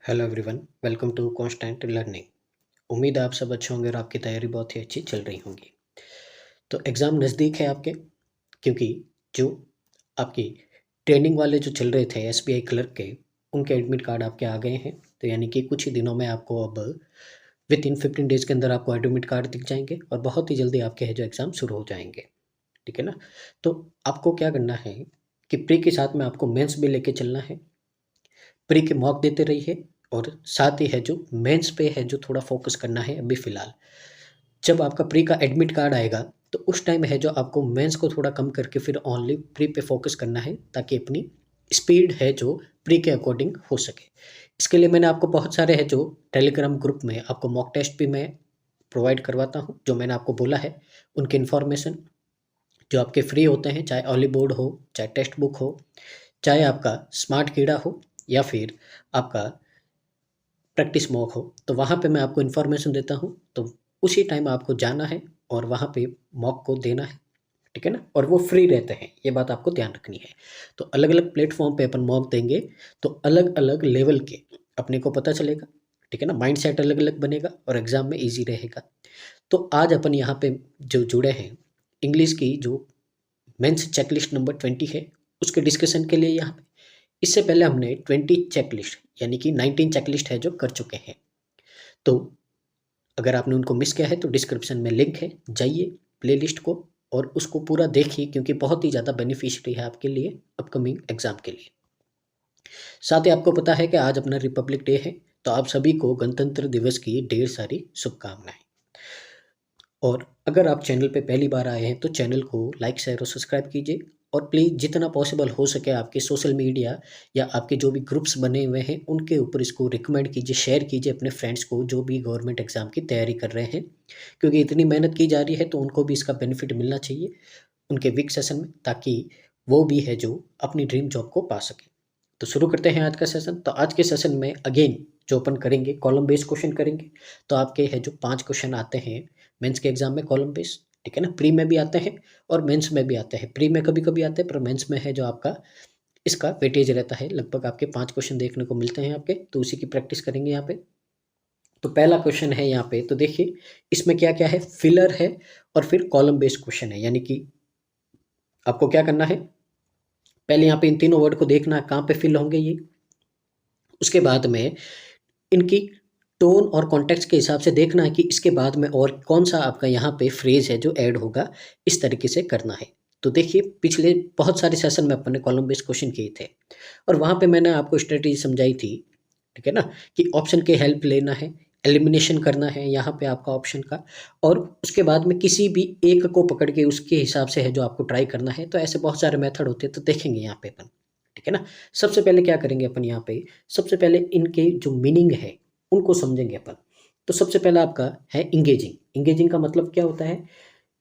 Hello everyone, welcome to constant learning. उम्मीद है आप सब अच्छे होंगे और आपकी तैयारी बहुत ही अच्छी चल रही होंगी। तो एग्ज़ाम नज़दीक है आपके, क्योंकि जो आपकी ट्रेनिंग वाले जो चल रहे थे एसबीआई क्लर्क के, उनके एडमिट कार्ड आपके आ गए हैं। तो यानी कि कुछ ही दिनों में आपको अब विद इन 15 डेज़ के अंदर आपको एडमिट कार्ड दिख जाएंगे और बहुत ही जल्दी आपके है जो एग्ज़ाम शुरू हो जाएंगे। ठीक है ना। तो आपको क्या करना है कि प्री के साथ में आपको मेंस भी लेके चलना है। प्री के मॉक देते रहिए और साथ ही है जो मेंस पे है जो थोड़ा फोकस करना है अभी फ़िलहाल। जब आपका प्री का एडमिट कार्ड आएगा तो उस टाइम है जो आपको मेंस को थोड़ा कम करके फिर ओनली प्री पे फोकस करना है, ताकि अपनी स्पीड है जो प्री के अकॉर्डिंग हो सके। इसके लिए मैंने आपको बहुत सारे है जो टेलीग्राम ग्रुप में आपको मॉक टेस्ट भी मैं प्रोवाइड करवाता हूँ। जो मैंने आपको बोला है उनकी इन्फॉर्मेशन जो आपके फ्री होते हैं, चाहे ऑली बोर्ड हो, चाहे टेक्स्ट बुक हो, चाहे आपका स्मार्ट कीड़ा हो, या फिर आपका प्रैक्टिस मॉक हो, तो वहाँ पे मैं आपको इन्फॉर्मेशन देता हूँ। तो उसी टाइम आपको जाना है और वहाँ पे मॉक को देना है। ठीक है ना। और वो फ्री रहते हैं, ये बात आपको ध्यान रखनी है। तो अलग अलग प्लेटफॉर्म पे अपन मॉक देंगे तो अलग अलग लेवल के अपने को पता चलेगा। ठीक है ना। माइंड सेट अलग अलग बनेगा और एग्जाम में ईजी रहेगा। तो आज अपन यहाँ पे जो जुड़े हैं, इंग्लिश की जो मेंस चेकलिस्ट नंबर 20 है, उसके डिस्कशन के लिए यहाँ पे। इससे पहले हमने 20 चेकलिस्ट यानी कि 19 चेकलिस्ट है जो कर चुके हैं। तो अगर आपने उनको मिस किया है तो डिस्क्रिप्शन में लिंक है, जाइए प्लेलिस्ट को और उसको पूरा देखिए, क्योंकि बहुत ही ज़्यादा बेनिफिशियरी है आपके लिए अपकमिंग एग्जाम के लिए। साथ ही आपको पता है कि आज अपना रिपब्लिक डे है, तो आप सभी को गणतंत्र दिवस की ढेर सारी शुभकामनाएं। और अगर आप चैनल पे पहली बार आए हैं तो चैनल को लाइक शेयर और सब्सक्राइब कीजिए। और प्लीज़ जितना पॉसिबल हो सके आपके सोशल मीडिया या आपके जो भी ग्रुप्स बने हुए हैं उनके ऊपर इसको रिकमेंड कीजिए, शेयर कीजिए अपने फ्रेंड्स को जो भी गवर्नमेंट एग्ज़ाम की तैयारी कर रहे हैं, क्योंकि इतनी मेहनत की जा रही है तो उनको भी इसका बेनिफिट मिलना चाहिए उनके वीक सेशन में, ताकि वो भी है जो अपनी ड्रीम जॉब को पा सके। तो शुरू करते हैं आज का सेशन। तो आज के सेशन में अगेन जो अपन करेंगे कॉलम बेस्ड क्वेश्चन करेंगे। तो आपके है जो 5 क्वेश्चन आते हैं मेंस के एग्जाम में कॉलम बेस्ड। ठीक है ना। प्री में भी आते हैं और मेंस में भी आते हैं। प्री में कभी कभी आते हैं, पर मेंस में है जो आपका इसका वेटेज रहता है, लगभग आपके 5 क्वेश्चन देखने को मिलते हैं आपके। तो उसी की प्रैक्टिस करेंगे यहाँ पे। तो पहला क्वेश्चन है यहाँ पे, तो देखिए इसमें क्या क्या है, फिलर है और फिर कॉलम बेस्ड क्वेश्चन है। यानी कि आपको क्या करना है, पहले यहाँ पे इन तीनों वर्ड को देखना है कहाँ पे फिल होंगे ये। उसके बाद में इनकी टोन और कॉन्टेक्स्ट के हिसाब से देखना है कि इसके बाद में और कौन सा आपका यहाँ पे फ्रेज है जो ऐड होगा, इस तरीके से करना है। तो देखिए पिछले बहुत सारे सेशन में अपन ने कॉलम बेस्ड क्वेश्चन किए थे और वहाँ पे मैंने आपको स्ट्रेटेजी समझाई थी। ठीक है ना, कि ऑप्शन के हेल्प लेना है, एलिमिनेशन करना है यहाँ पे आपका ऑप्शन का, और उसके बाद में किसी भी एक को पकड़ के उसके हिसाब से है जो आपको ट्राई करना है। तो ऐसे बहुत सारे मेथड होते हैं, तो देखेंगे यहाँ पे अपन। ठीक है ना। सबसे पहले क्या करेंगे अपन यहाँ पे, सबसे पहले इनके जो मीनिंग है उनको समझेंगे अपन। तो सबसे पहला आपका है इंगेजिंग। इंगेजिंग का मतलब क्या होता है,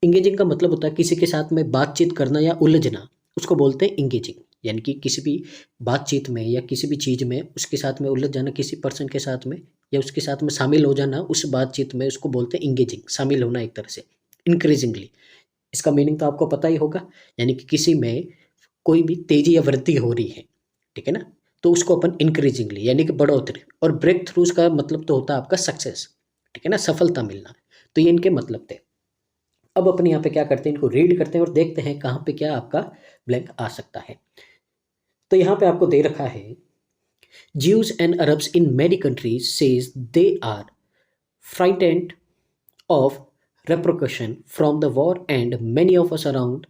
इंगेजिंग का मतलब होता है किसी के साथ में बातचीत करना या उलझना, उसको बोलते हैं इंगेजिंग। यानी कि किसी भी बातचीत में या किसी भी चीज़ में उसके साथ में उलझ जाना, किसी पर्सन के साथ में या उसके साथ में शामिल हो जाना उस बातचीत में, उसको बोलते हैं इंगेजिंग, शामिल होना एक तरह से इंक्रीजिंगली। इसका मीनिंग तो आपको पता ही होगा, यानी कि किसी में कोई भी तेजी या वृद्धि हो रही है। ठीक है ना। तो उसको अपन इंक्रीजिंगली यानी कि बढ़ोतरी, और ब्रेक थ्रूज का मतलब तो होता है आपका सक्सेस। ठीक है ना, सफलता मिलना। तो ये इनके मतलब थे। अब अपन यहाँ पे क्या करते हैं, इनको रीड करते हैं और देखते हैं कहाँ पे क्या आपका ब्लैंक आ सकता है। तो यहाँ पे आपको दे रखा है, Jews and Arabs in many countries says they are frightened of repercussion from the war and many of us around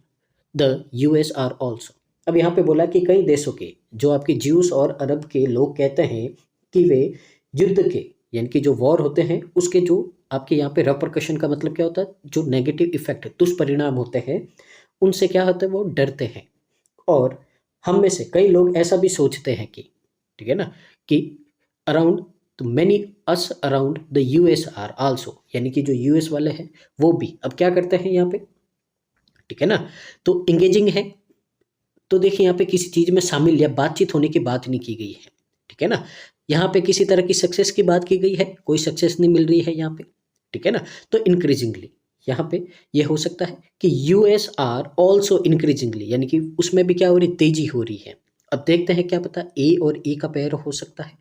the US are also। अब यहाँ पे बोला कि कई देशों के जो आपके ज्यूस और अरब के लोग कहते हैं कि वे युद्ध के यानी कि जो वॉर होते हैं उसके जो आपके यहाँ पे रेपरकशन का मतलब क्या होता है, जो नेगेटिव इफेक्ट दुष्परिणाम होते हैं उनसे क्या होता है, वो डरते हैं। और हम में से कई लोग ऐसा भी सोचते हैं कि, ठीक है ना, कि अराउंड तो many us around the US are also, यानी कि जो यूएस वाले हैं वो भी अब क्या करते हैं यहाँ पे। ठीक है ना। तो इंगेजिंग है, तो देखिए यहाँ पे किसी चीज में शामिल या बातचीत होने की बात नहीं की गई है। ठीक है ना। यहाँ पे किसी तरह की सक्सेस की बात की गई है, कोई सक्सेस नहीं मिल रही है यहाँ पे। ठीक है ना। तो इंक्रीजिंगली यहाँ पे ये हो सकता है कि यूएस आर ऑल्सो इंक्रीजिंगली, यानी कि उसमें भी क्या हो रही, तेजी हो रही है। अब देखते हैं क्या पता ए और ई का पेयर हो सकता है।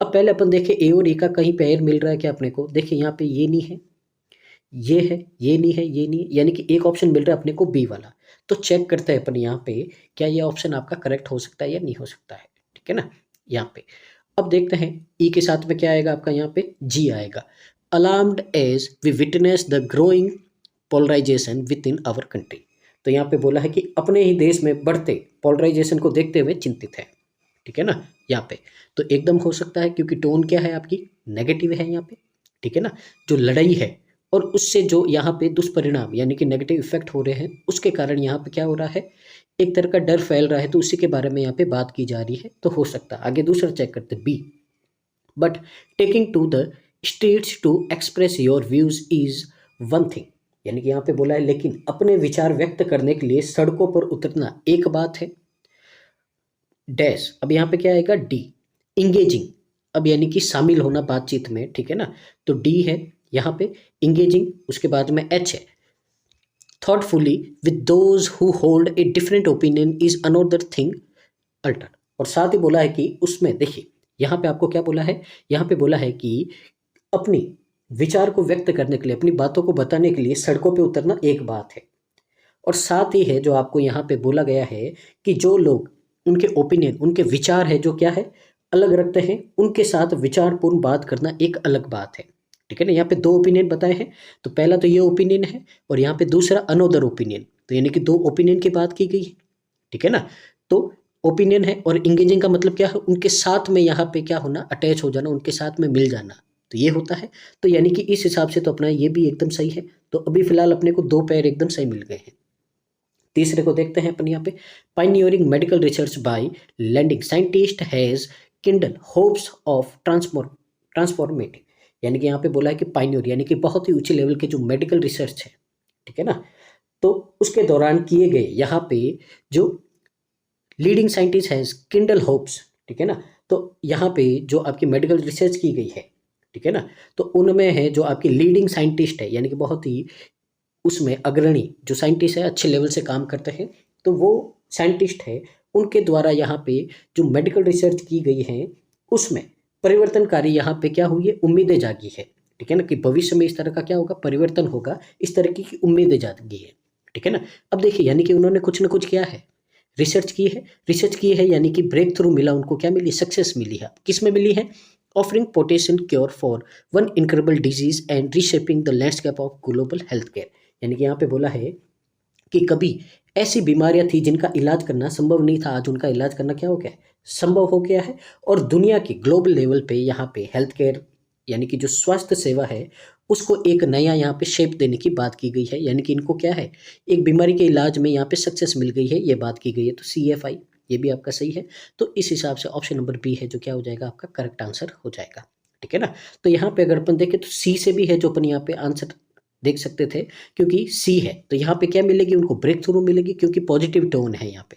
अब पहले अपन देखें ए और ई का कहीं पेयर मिल रहा है क्या अपने को? देखिए यहाँ पे ये नहीं है, ये है, ये नहीं है, ये नहीं है, यानी कि एक ऑप्शन मिल रहा है अपने को बी वाला। तो चेक करते हैं अपन यहाँ पे, क्या ये ऑप्शन आपका करेक्ट हो सकता है या नहीं हो सकता है, ठीक है ना, यहाँ पे। अब देखते हैं ई के साथ में क्या आएगा आपका, यहाँ पे जी आएगा। Alarmed as we witness the growing polarisation within our आवर कंट्री। तो यहाँ पे बोला है कि अपने ही देश में बढ़ते पोलराइजेशन को देखते हुए चिंतित है, ठीक है ना, यहाँ पे। तो एकदम हो सकता है, क्योंकि टोन क्या है आपकी, नेगेटिव है यहाँ पे, ठीक है ना। जो लड़ाई है और उससे जो यहाँ पे दुष्परिणाम यानी कि नेगेटिव इफेक्ट हो रहे हैं, उसके कारण यहाँ पे क्या हो रहा है, एक तरह का डर फैल रहा है, तो उसी के बारे में यहाँ पे बात की जा रही है, तो हो सकता है। आगे दूसरा चेक करते B. But taking to the streets to express your views is one thing, यानी कि यहाँ पे बोला है लेकिन अपने विचार व्यक्त करने के लिए सड़कों पर उतरना एक बात है। डैश, अब यहाँ पे क्या आएगा, डी, इंगेजिंग। अब यानी कि शामिल होना बातचीत में, ठीक है ना, तो डी है यहाँ पे इंगेजिंग। उसके बाद में एच है, thoughtfully with those who hold a different opinion is another thing alter. और साथ ही बोला है कि उसमें देखिए यहाँ पे आपको क्या बोला है, यहाँ पे बोला है कि अपनी विचार को व्यक्त करने के लिए, अपनी बातों को बताने के लिए सड़कों पे उतरना एक बात है। और साथ ही है जो आपको यहाँ पे बोला गया है कि जो लोग उनके ओपिनियन, उनके विचार है जो क्या है, अलग रखते हैं, उनके साथ विचारपूर्ण बात करना एक अलग बात है, ठीक है ना। यहाँ पे दो ओपिनियन बताए हैं, तो पहला तो ये ओपिनियन है और यहाँ पे दूसरा अनोदर ओपिनियन, तो यानी कि दो ओपिनियन की बात की गई है, ठीक है ना। तो ओपिनियन है और इंगेजिंग का मतलब क्या है, उनके साथ में यहाँ पे क्या होना, अटैच हो जाना, उनके साथ में मिल जाना, तो ये होता है। तो यानी कि इस हिसाब से तो अपना ये भी एकदम सही है। तो अभी फिलहाल अपने को दो पैर एकदम सही मिल गए हैं। तीसरे को देखते हैं अपन यहाँ पे, pioneering medical research by landing scientist has kindle hopes of transformative, यानी कि यहाँ पे बोला है कि पाइनियर यानी कि बहुत ही ऊंचे लेवल के जो मेडिकल रिसर्च है, ठीक है ना, तो उसके दौरान किए गए यहाँ पे जो leading scientist has kindle hopes, ठीक है ना, तो यहाँ पे जो आपकी मेडिकल रिसर्च की गई है, ठीक है ना, तो उनमें है जो आपकी लीडिंग साइंटिस्ट है, यानी कि बहुत ही उसमें अग्रणी जो साइंटिस्ट है, अच्छे लेवल से काम करते हैं, तो वो साइंटिस्ट है, उनके द्वारा यहाँ पे जो मेडिकल रिसर्च की गई है उसमें परिवर्तनकारी यहाँ पे क्या हुई है, उम्मीदें जागी है, ठीक है ना, कि भविष्य में इस तरह का क्या होगा, परिवर्तन होगा, इस तरह की उम्मीदें जागी है, ठीक है ना। अब देखिए यानी कि उन्होंने कुछ ना कुछ किया है, रिसर्च की है, यानी कि ब्रेक थ्रू मिला उनको, क्या मिली, सक्सेस मिली है। किस में मिली है, offering potential cure for one incurable disease and reshaping the landscape of global health care, यानी कि यहाँ पे बोला है कि कभी ऐसी बीमारियां थी जिनका इलाज करना संभव नहीं था, आज उनका इलाज करना क्या हो गया है, संभव हो गया है। और दुनिया की ग्लोबल लेवल पे यहाँ पे हेल्थ केयर यानी कि जो स्वास्थ्य सेवा है उसको एक नया यहाँ पे शेप देने की बात की गई है, यानी कि इनको क्या है, एक बीमारी के इलाज में यहाँ पे सक्सेस मिल गई है, ये बात की गई है। तो CFI ये भी आपका सही है। तो इस हिसाब से ऑप्शन नंबर बी है जो क्या हो जाएगा, आपका करेक्ट आंसर हो जाएगा, ठीक है ना। तो यहाँ पे अगर अपन देखें तो सी से भी है जो अपन यहाँ पे आंसर देख सकते थे, क्योंकि सी है तो यहाँ पे क्या मिलेगी, उनको ब्रेक थ्रू मिलेगी, क्योंकि पॉजिटिव टोन है यहाँ पे,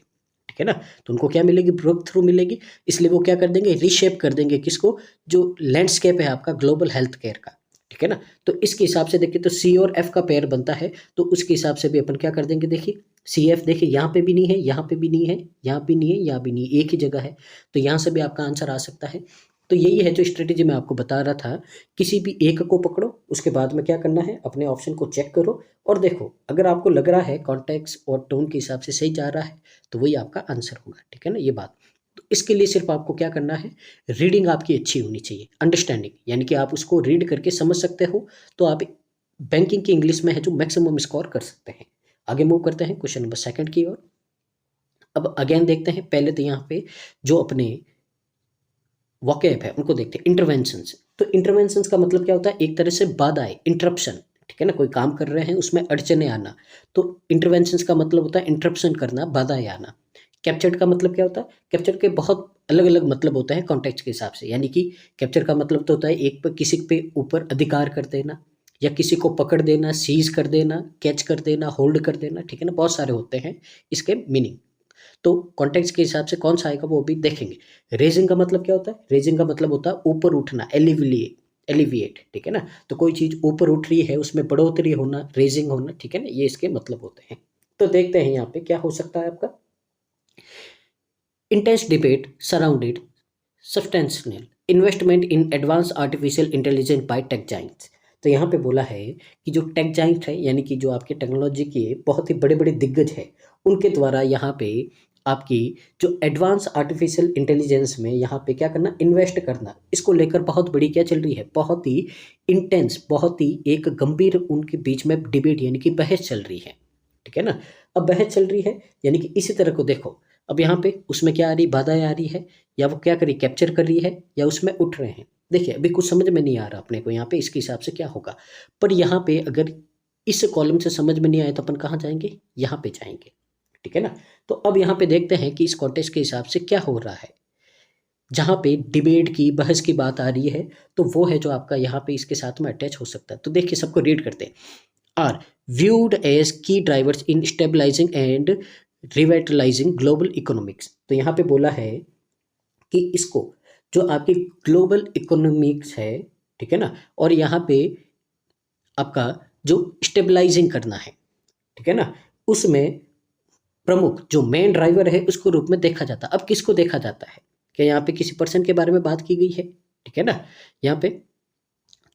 ठीक है ना, तो उनको क्या मिलेगी, ब्रेक थ्रू मिलेगी। इसलिए वो क्या कर देंगे, रीशेप कर देंगे किसको, जो लैंडस्केप है आपका ग्लोबल हेल्थ केयर का, ठीक है ना। तो इसके हिसाब से देखिए तो सी और एफ का पेयर बनता है, तो उसके हिसाब से भी अपन क्या कर देंगे, देखिए CF देखिए यहाँ पे भी नहीं है, यहाँ पे भी नहीं है, यहाँ भी नहीं है, यहाँ भी नहीं है, एक ही जगह है, तो यहाँ से भी आपका आंसर आ सकता है। तो यही है जो स्ट्रेटेजी मैं आपको बता रहा था, किसी भी एक को पकड़ो, उसके बाद में क्या करना है, अपने ऑप्शन को चेक करो और देखो, अगर आपको लग रहा है कॉन्टेक्स्ट और टोन के हिसाब से सही जा रहा है तो वही आपका आंसर होगा, ठीक है ना, ये बात। तो इसके लिए सिर्फ आपको क्या करना है, रीडिंग आपकी अच्छी होनी चाहिए, अंडरस्टैंडिंग यानी कि आप उसको रीड करके समझ सकते हो, तो आप बैंकिंग की इंग्लिश में है जो मैक्सिमम स्कोर कर सकते हैं। आगे मूव करते हैं क्वेश्चन नंबर सेकंड की ओर। अब अगेन देखते हैं, पहले तो यहाँ पे जो अपने वोकैब है उनको देखते हैं, इंटरवेंशंस। तो इंटरवेंशंस का मतलब क्या होता है, एक तरह से बाधाएं, इंटरप्शन, ठीक है ना, कोई काम कर रहे हैं उसमें अड़चने आना, तो इंटरवेंशंस का मतलब होता है इंटरप्शन करना, बाधाएं आना। कैप्चर्ड का मतलब क्या होता है, कैप्चर के बहुत अलग अलग मतलब होता है कॉन्टेक्स्ट के हिसाब से, यानी कि कैप्चर का मतलब तो होता है एक पर किसी पे ऊपर अधिकार कर देना, या किसी को पकड़ देना, सीज कर देना, कैच कर देना, होल्ड कर देना, ठीक है ना, बहुत सारे होते हैं इसके मीनिंग। तो कॉन्टेक्स्ट के हिसाब से कौन सा आएगा वो भी देखेंगे। रेजिंग का मतलब क्या होता है, रेजिंग का मतलब होता है ऊपर उठना, एलिविएट, ठीक है ना, तो कोई चीज ऊपर उठ रही है उसमें बढ़ोतरी होना, रेजिंग होना, ठीक है ना, ये इसके मतलब होते हैं। तो देखते हैं यहाँ पे क्या हो सकता है आपका, intense debate surrounded substantial investment in advance artificial intelligence by tech giants. तो यहाँ पे बोला है कि जो टेक जाइंट है यानी कि जो आपके टेक्नोलॉजी के बहुत ही बड़े बड़े दिग्गज है, उनके द्वारा यहाँ पे आपकी जो एडवांस आर्टिफिशियल इंटेलिजेंस में यहाँ पे क्या करना, इन्वेस्ट करना, इसको लेकर बहुत बड़ी क्या चल रही है, बहुत ही इंटेंस, बहुत ही एक गंभीर उनके बीच में डिबेट यानी कि बहस चल रही है। ठीक है ना। अब बहस चल रही है यानी कि इसी तरह को देखो, अब यहाँ पे उसमें क्या आ रही, बाधाएं आ रही है, या वो क्या करी, कैप्चर कर रही है, या उसमें उठ रहे हैं। देखिए अभी कुछ समझ में नहीं आ रहा अपने को यहाँ पे इसके हिसाब से क्या होगा, पर यहाँ पे अगर इस कॉलम से समझ में नहीं आए तो अपन कहाँ जाएंगे, यहाँ पे जाएंगे। ठीक है ना। तो अब यहाँ पे देखते हैं कि इस कॉन्टेक्स्ट के हिसाब से क्या हो रहा है। जहाँ पे डिबेट की, बहस की बात आ रही है, तो वो है जो आपका यहाँ पे इसके साथ में अटैच हो सकता है। तो देखिए सबको रीड करते हैं। Are viewed as key drivers in stabilizing and revitalizing global economics। तो यहाँ पे बोला है कि इसको जो आपकी ग्लोबल इकोनॉमिक्स है, ठीक है ना, और यहाँ पे आपका जो स्टेबलाइजिंग करना है, ठीक है ना, उसमें प्रमुख जो मेन ड्राइवर है उसको रूप में देखा जाता है। अब किसको देखा जाता है, क्या यहाँ पे किसी पर्सन के बारे में बात की गई है, ठीक है ना, यहाँ पे,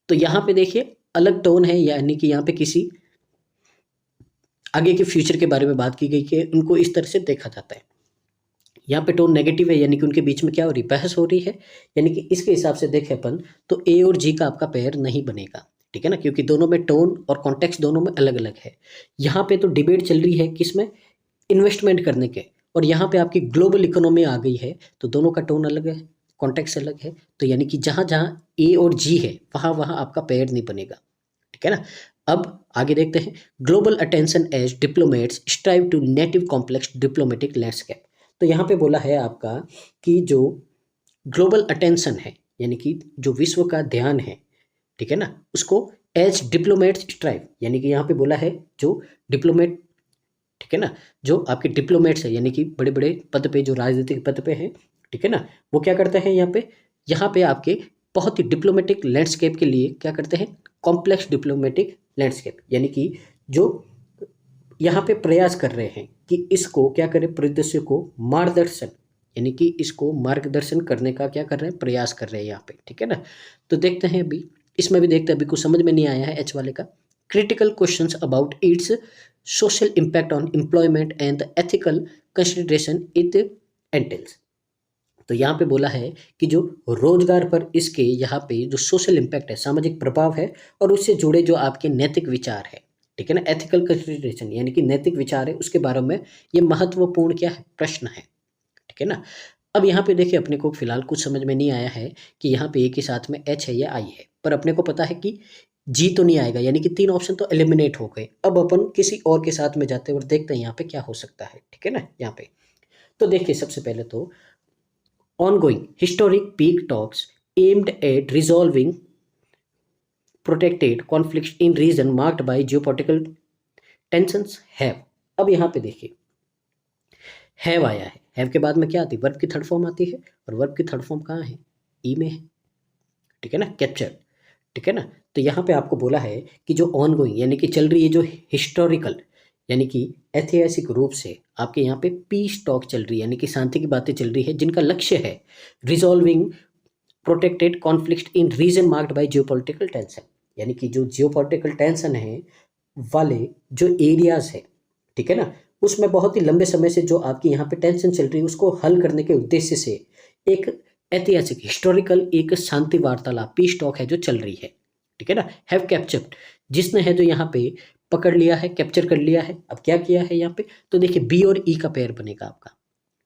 तो यहाँ पे देखिए अलग टोन है, यानी कि यहाँ पे किसी आगे के फ्यूचर के बारे में बात की गई कि उनको इस तरह से देखा जाता है। यहाँ पे टोन नेगेटिव है, यानी कि उनके बीच में क्या हो रही, बहस हो रही है, यानी कि इसके हिसाब से देखें अपन तो ए और जी का आपका पेयर नहीं बनेगा। ठीक है ना, क्योंकि दोनों में टोन और कॉन्टेक्स्ट दोनों में अलग अलग है। यहाँ पे तो डिबेट चल रही है किसमें, इन्वेस्टमेंट करने के, और यहाँ पे आपकी ग्लोबल इकोनॉमी आ गई है, तो दोनों का टोन अलग है, कॉन्टेक्स्ट अलग है। तो यानी कि जहाँ जहाँ ए और जी है वहाँ वहाँ आपका पेयर नहीं बनेगा। ठीक है ना। अब आगे देखते हैं, global attention as diplomats strive to native complex diplomatic landscape. तो यहाँ पे बोला है आपका कि जो ग्लोबल अटेंशन है, यानी कि जो विश्व का ध्यान है, ठीक है ना, उसको एज डिप्लोमेट्स स्ट्राइव, यानी कि यहाँ पे बोला है जो डिप्लोमेट, ठीक है ना, जो आपके डिप्लोमेट्स है, यानी कि बड़े बड़े पद पे, जो राजनीतिक पद पे हैं, ठीक है ना, वो क्या करते हैं यहाँ पे आपके बहुत ही डिप्लोमेटिक लैंडस्केप के लिए क्या करते हैं, कॉम्प्लेक्स डिप्लोमेटिक लैंडस्केप, यानी कि जो यहाँ पे प्रयास कर रहे हैं कि इसको क्या करें, परिदृश्य को मार्गदर्शन, यानी कि इसको मार्गदर्शन करने का क्या कर रहे हैं, प्रयास कर रहे हैं यहाँ पे। ठीक है ना। तो देखते हैं अभी इसमें भी देखते हैं, अभी कुछ समझ में नहीं आया है एच वाले का। Critical questions about it's social impact on employment and the ethical consideration it एंटेल्स। तो यहाँ पे बोला है कि जो रोजगार पर इसके यहाँ पे जो सोशल इम्पैक्ट है, सामाजिक प्रभाव है, और उससे जुड़े जो आपके नैतिक विचार है, ठीक है ना, एथिकल कंसिडरेशन, यानी कि नैतिक विचार है, उसके बारे में ये महत्वपूर्ण क्या है, प्रश्न है। ठीक है ना। अब यहाँ पे देखिए अपने को फिलहाल कुछ समझ में नहीं आया है कि यहाँ पे ए के साथ में एच है या आई है, पर अपने को पता है कि जी तो नहीं आएगा, यानी कि 3 ऑप्शन तो एलिमिनेट हो गए। अब अपन किसी और के साथ में जाते हैं और देखते हैं यहाँ पे क्या हो सकता है। ठीक है ना। यहाँ पे तो देखिए सबसे पहले तो ongoing historic peak talks aimed at resolving protected conflicts in region marked by geopolitical tensions have। अब यहाँ पे देखिए हैव आया है, हैव के बाद में क्या आती है, वर्ब की थर्ड फॉर्म आती है, और वर्ब की थर्ड फॉर्म कहाँ है, ई में है। ठीक है ना, कैप्चर। ठीक है ना। तो यहाँ पे आपको बोला है कि जो ऑनगोइंग यानी कि चल रही है, जो हिस्टोरिकल यानी कि ऐतिहासिक रूप से आपके यहाँ पे पीस टॉक चल रही है, यानी कि शांति की बातें चल रही है, जिनका लक्ष्य है resolving protected conflict in region marked by geopolitical tension, यानी कि जो जियोपॉलिटिकल टेंशन है वाले जो एरियाज है, ठीक है ना, उसमें बहुत ही लंबे समय से जो आपकी यहाँ पे टेंशन चल रही है, उसको हल करने के उद्देश्य से एक ऐतिहासिक हिस्टोरिकल एक शांति वार्तालाप पीस टॉक है जो चल रही है। ठीक है ना। हैव कैप्चर्ड, जिसने है जो यहाँ पे पकड़ लिया है, कैप्चर कर लिया है। अब क्या किया है यहाँ पे, तो देखिए बी और ई का पेयर बनेगा आपका।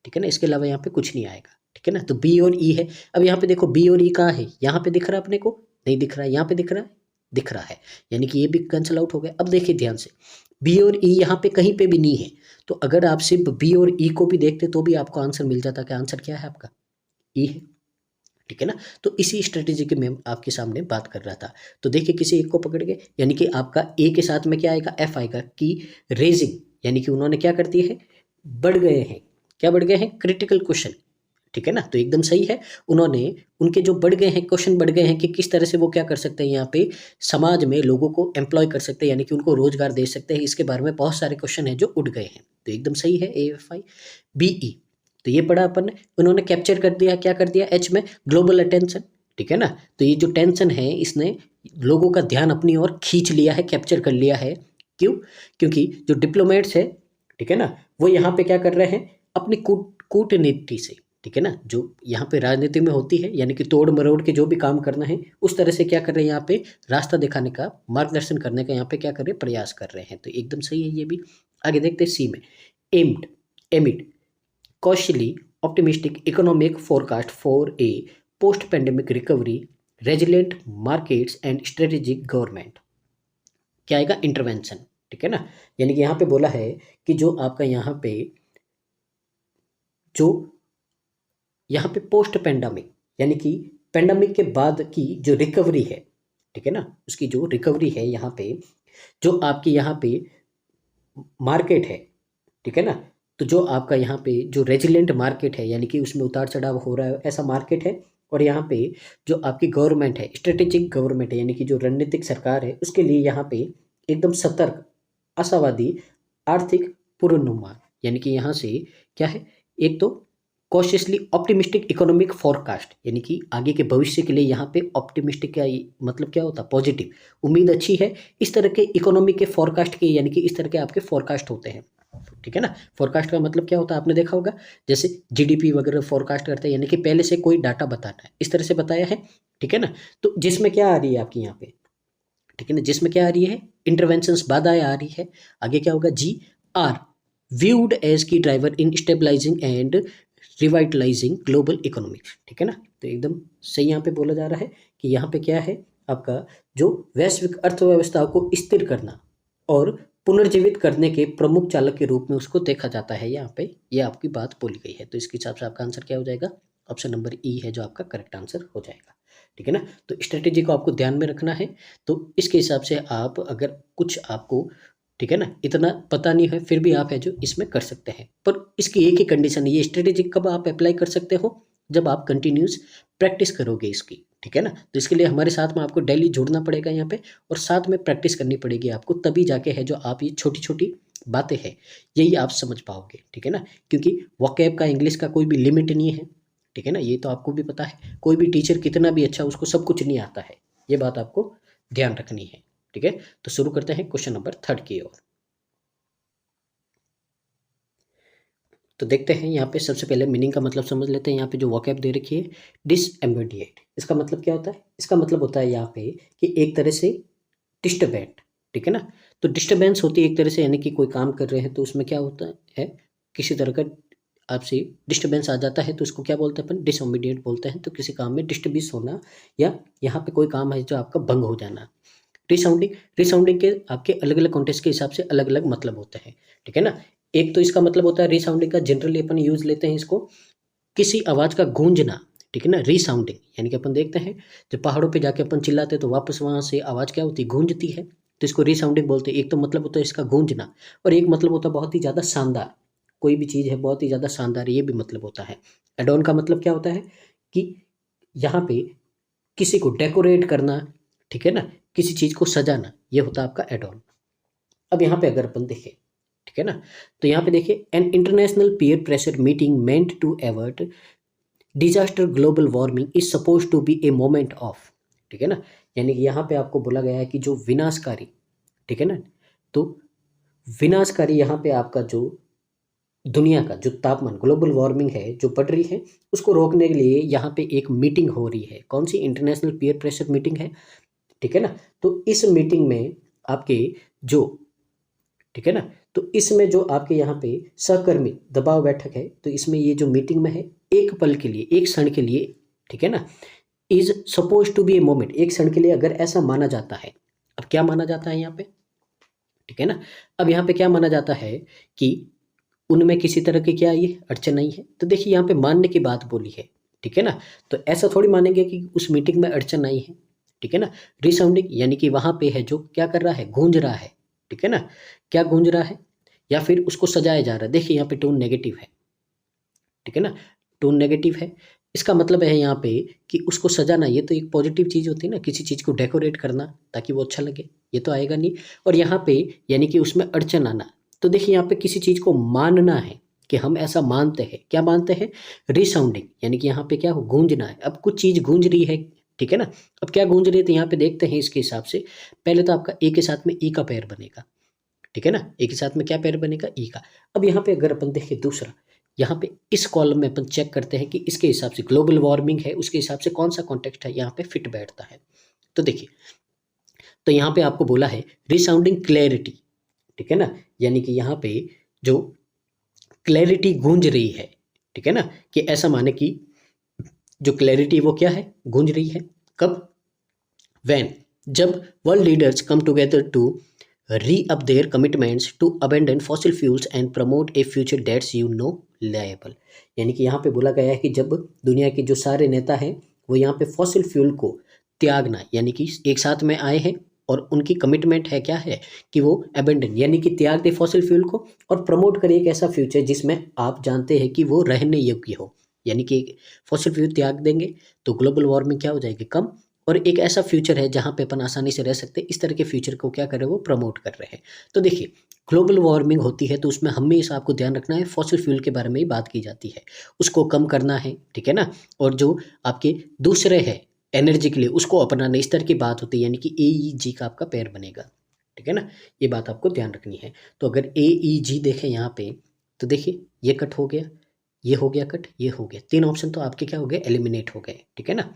ठीक है ना, इसके अलावा यहाँ पे कुछ नहीं आएगा। ठीक है ना, तो बी और ई है। अब यहाँ पे देखो बी और ई कहाँ है, यहाँ पे दिख रहा है अपने को, नहीं दिख रहा है, यहाँ पे दिख रहा है, दिख रहा है, यानी कि ये भी कैंसिल आउट हो गया। अब देखिए ध्यान से, बी और ई यहाँ पे कहीं पे भी नहीं है, तो अगर आप सिर्फ बी और ई को भी देखते तो भी आपको आंसर मिल जाता। क्या आंसर क्या है आपका, ई है। ठीक है ना। तो इसी स्ट्रेटेजी की मैं आपके सामने बात कर रहा था। तो देखिए किसी एक को पकड़ के, यानी कि आपका ए के साथ में क्या आएगा, एफ आएगा कि रेजिंग, यानी कि उन्होंने क्या कर दिया है, बढ़ गए हैं। क्या बढ़ गए हैं, क्रिटिकल क्वेश्चन। ठीक है ना, तो एकदम सही है। उन्होंने उनके जो बढ़ गए हैं क्वेश्चन, बढ़ गए हैं कि किस तरह से वो क्या कर सकते हैं, यहाँ पे समाज में लोगों को एम्प्लॉय कर सकते हैं, यानी कि उनको रोजगार दे सकते हैं। इसके बारे में बहुत सारे क्वेश्चन हैं जो उठ गए हैं, तो एकदम सही है A F I. B E, तो ये पढ़ा अपन ने, उन्होंने कैप्चर कर दिया, क्या कर दिया एच में, ग्लोबल अटेंशन, ठीक है ना। तो ये जो टेंशन है इसने लोगों का ध्यान अपनी ओर खींच लिया है, कैप्चर कर लिया है। क्यों? क्योंकि जो डिप्लोमेट्स है, ठीक है ना, वो यहाँ पे क्या कर रहे हैं, अपनी कूटनीति से, ठीक है ना, जो यहाँ पे राजनीति में होती है, यानी कि तोड़ मरोड़ के जो भी काम करना है उस तरह से क्या कर रहे हैं, यहाँ पे रास्ता दिखाने का, मार्गदर्शन करने का यहाँ पे क्या कर रहे हैं, प्रयास कर रहे हैं। तो एकदम सही है ये भी। आगे देखते हैं सी में, aimed, एमिड cautiously optimistic economic forecast for a post-pandemic recovery, resilient markets and strategic government। क्या आएगा, इंटरवेंशन, ठीक है ना। यानी कि यहाँ पे बोला है कि जो आपका यहाँ पे जो यहाँ पे पोस्ट पेंडेमिक, यानी कि पेंडेमिक के बाद की जो रिकवरी है, ठीक है ना, उसकी जो रिकवरी है यहाँ पे, जो आपकी यहाँ पे मार्केट है, ठीक है ना, तो जो आपका यहाँ पे जो रेजिलेंट मार्केट है, यानी कि उसमें उतार चढ़ाव हो रहा है, ऐसा मार्केट है। और यहाँ पे जो आपकी गवर्नमेंट है, स्ट्रेटेजिक गवर्नमेंट है, यानी कि जो रणनीतिक सरकार है, उसके लिए यहाँ पे एकदम सतर्क, आशावादी आर्थिक पूर्वानुमान, यानी कि यहाँ से क्या है, एक तो कॉशियसली ऑप्टिमिस्टिक इकोनॉमिक फोरकास्ट, यानी कि आगे के भविष्य के लिए यहाँ पे ऑप्टिमिस्टिक का मतलब क्या होता है, पॉजिटिव, उम्मीद अच्छी है, इस तरह के इकोनॉमी के फोरकास्ट के, यानी कि इस तरह के आपके फोरकास्ट होते हैं, ठीक है ना। फोरकास्ट का मतलब क्या होता है, आपने देखा होगा, जैसे जीडीपी वगैरह फोरकास्ट करते हैं, यानी कि पहले से कोई डाटा बताना है, इस तरह से बताया है, ठीक है ना। तो जिसमें क्या आ रही है आपकी यहाँ पे, ठीक है ना, जिसमें क्या आ रही है, इंटरवेंशंस बाधाएं आ रही है। आगे क्या होगा, G are viewed as key driver in stabilising and revitalising global economics, ठीक है ना। तो एकदम सही यहाँ पे बोला जा रहा है कि यहाँ पे क्या है, आपका जो वैश्विक अर्थव्यवस्था को स्थिर करना और पुनर्जीवित करने के प्रमुख चालक के रूप में उसको देखा जाता है। यहाँ पे ये आपकी बात बोली गई है। तो इसके हिसाब से आपका आंसर क्या हो जाएगा, ऑप्शन नंबर ई है जो आपका करेक्ट आंसर हो जाएगा, ठीक है ना। तो स्ट्रेटेजी को आपको ध्यान में रखना है। तो इसके हिसाब से आप अगर कुछ आपको, ठीक है ना, इतना पता नहीं है फिर भी आप है जो इसमें कर सकते हैं। पर इसकी एक ही कंडीशन है, ये स्ट्रेटेजी कब आप अप्लाई कर सकते हो, जब आप कंटिन्यूस प्रैक्टिस करोगे इसकी, ठीक है ना। तो इसके लिए हमारे साथ में आपको डेली जुड़ना पड़ेगा यहाँ पे, और साथ में प्रैक्टिस करनी पड़ेगी आपको, तभी जाके है जो आप ये छोटी छोटी बातें हैं यही आप समझ पाओगे, ठीक है ना। क्योंकि वोकैब का, इंग्लिश का कोई भी लिमिट नहीं है, ठीक है ना, ये तो आपको भी पता है। कोई भी टीचर कितना भी अच्छा, उसको सब कुछ नहीं आता है, ये बात आपको ध्यान रखनी है, ठीक है। तो शुरू करते हैं क्वेश्चन नंबर 3 की ओर। तो देखते हैं यहाँ पे, सबसे पहले मीनिंग का मतलब समझ लेते हैं। यहाँ पे जो वोकैब दे रखी है, डिसएम्बिडिएट, इसका मतलब क्या होता है, इसका मतलब होता है यहाँ पे कि एक तरह से डिस्टर्बेंट, ठीक है ना। तो डिस्टर्बेंस होती है एक तरह से, यानी कि कोई काम कर रहे हैं तो उसमें क्या होता है, किसी तरह का आपसे डिस्टर्बेंस आ जाता है, तो उसको क्या बोलते हैं अपन, डिसओबीडिएंट बोलते हैं। तो किसी काम में डिस्टर्बिस होना, या यहाँ पे कोई काम है जो आपका भंग हो जाना। रिसाउंडिंग, रिसाउंडिंग के आपके अलग अलग कॉन्टेक्स्ट के हिसाब से अलग अलग मतलब होते हैं, ठीक है ना। एक तो इसका मतलब होता है रिसाउंडिंग का, जनरली अपन यूज लेते हैं इसको, किसी आवाज का गूंजना, ठीक है ना, रिसाउंडिंग, यानी कि अपन देखते हैं जब पहाड़ों पे जाके अपन चिल्लाते हैं तो वापस वहां से आवाज क्या होती है, गूंजती है, तो इसको रिसाउंडिंग बोलते हैं। एक तो मतलब होता है इसका गूंजना, और एक मतलब होता है बहुत ही ज्यादा शानदार, कोई भी चीज है बहुत ही ज्यादा शानदार, ये भी मतलब होता है। एडोन का मतलब क्या होता है कि यहाँ पे किसी को डेकोरेट करना, ठीक है ना, किसी चीज को सजाना, ये होता है आपका एडोन। अब यहाँ पे अगर अपन देखें, ठीक है ना, तो यहाँ पे देखिए, an international peer pressure meeting meant to avert disaster global warming is suppose to be a moment of, ठीक है ना। यानी कि यहाँ पे आपको बोला गया है कि जो विनाशकारी, ठीक है ना, तो विनाशकारी यहाँ पे आपका जो दुनिया का जो तापमान, ग्लोबल वार्मिंग है जो बढ़ रही है, उसको रोकने के लिए यहाँ पे एक मीटिंग हो रही है। कौन सी, इंटरनेशनल पीयर प्रेशर मीटिंग है, ठीक है ना। तो इस मीटिंग में आपके जो, ठीक है ना, तो इसमें जो आपके यहाँ पे सहकर्मी दबाव बैठक है, तो इसमें ये जो मीटिंग में है, एक पल के लिए, एक क्षण के लिए, ठीक है ना, is suppose to be a moment, एक क्षण के लिए अगर ऐसा माना जाता है। अब क्या माना जाता है यहाँ पे, ठीक है ना, अब यहाँ पे क्या माना जाता है कि उनमें किसी तरह की क्या ये अड़चन नहीं है। तो देखिए यहाँ पे मानने की बात बोली है, ठीक है ना, तो ऐसा थोड़ी मानेंगे कि उस मीटिंग में अड़चन नहीं है, ठीक है ना। रिसाउंडिंग यानी कि वहां पे है जो क्या कर रहा है, गूंज रहा है, ठीक है ना, क्या गूंज रहा है, या फिर उसको सजाया जा रहा है। देखिए यहाँ पे टोन नेगेटिव है, ठीक है ना, टोन नेगेटिव है, इसका मतलब है यहाँ पे कि उसको सजाना, ये तो एक पॉजिटिव चीज होती है ना, किसी चीज को डेकोरेट करना ताकि वो अच्छा लगे, ये तो आएगा नहीं। और यहाँ पे यानी कि उसमें अड़चन आना, तो देखिए यहाँ पे किसी चीज को मानना है, कि हम ऐसा मानते हैं। क्या मानते हैं? रिसाउंडिंग, यानी कि यहाँ पे क्या हो, गूंजना है। अब कुछ चीज़ गूंज रही है, ठीक है ना। अब क्या गूंज रही है, तो यहाँ पे देखते हैं इसके हिसाब से। पहले तो आपका ए के साथ में ई का पेयर बनेगा, ठीक है ना। ए के साथ में क्या पेयर बनेगा, ई का। अब यहाँ पे अगर अपन देखें दूसरा, यहाँ पे इस कॉलम में अपन चेक करते हैं कि इसके हिसाब से ग्लोबल वार्मिंग है, उसके हिसाब से कौन सा कॉन्टेक्स्ट है यहाँ पे फिट बैठता है। तो देखिए, तो यहाँ पे आपको बोला है रिसाउंडिंग क्लैरिटी, ठीक है ना, यानी कि यहाँ पे जो क्लैरिटी गूंज रही है, ठीक है ना, कि ऐसा माने कि जो क्लैरिटी वो क्या है, गूंज रही है। कब? व्हेन, जब world leaders come together to re-up their commitments to abandon fossil fuels and promote a future that's liable। यानी कि यहाँ पे बोला गया है कि जब दुनिया के जो सारे नेता हैं वो यहाँ पे फॉसिल फ्यूल को त्यागना, यानी कि एक साथ में आए हैं और उनकी कमिटमेंट है, क्या है, कि वो अबेंडन यानी कि त्याग दे फॉसिल फ्यूल को और प्रमोट करे एक ऐसा फ्यूचर जिसमें आप जानते हैं कि वो रहने योग्य हो। यानी कि फॉसिल फ्यूल त्याग देंगे तो ग्लोबल वार्मिंग क्या हो जाएगी, कम, और एक ऐसा फ्यूचर है जहाँ पे अपन आसानी से रह सकते हैं। इस तरह के फ्यूचर को क्या कर रहे हैं, वो प्रमोट कर रहे हैं। तो देखिए, ग्लोबल वार्मिंग होती है तो उसमें हमेशा आपको ध्यान रखना है फॉसिल फ्यूल के बारे में ही बात की जाती है, उसको कम करना है, ठीक है ना। और जो आपके दूसरे हैं एनर्जी के लिए उसको अपनाना, इस तरह की बात होती है, यानी कि AEG का आपका पेयर बनेगा, ठीक है ना। ये बात आपको ध्यान रखनी है। तो अगर AEG देखें यहाँ पे, तो देखिए ये कट हो गया, ये हो गया कट, ये हो गया, 3 ऑप्शन तो आपके क्या हो गए, एलिमिनेट हो गए, ठीक है ना।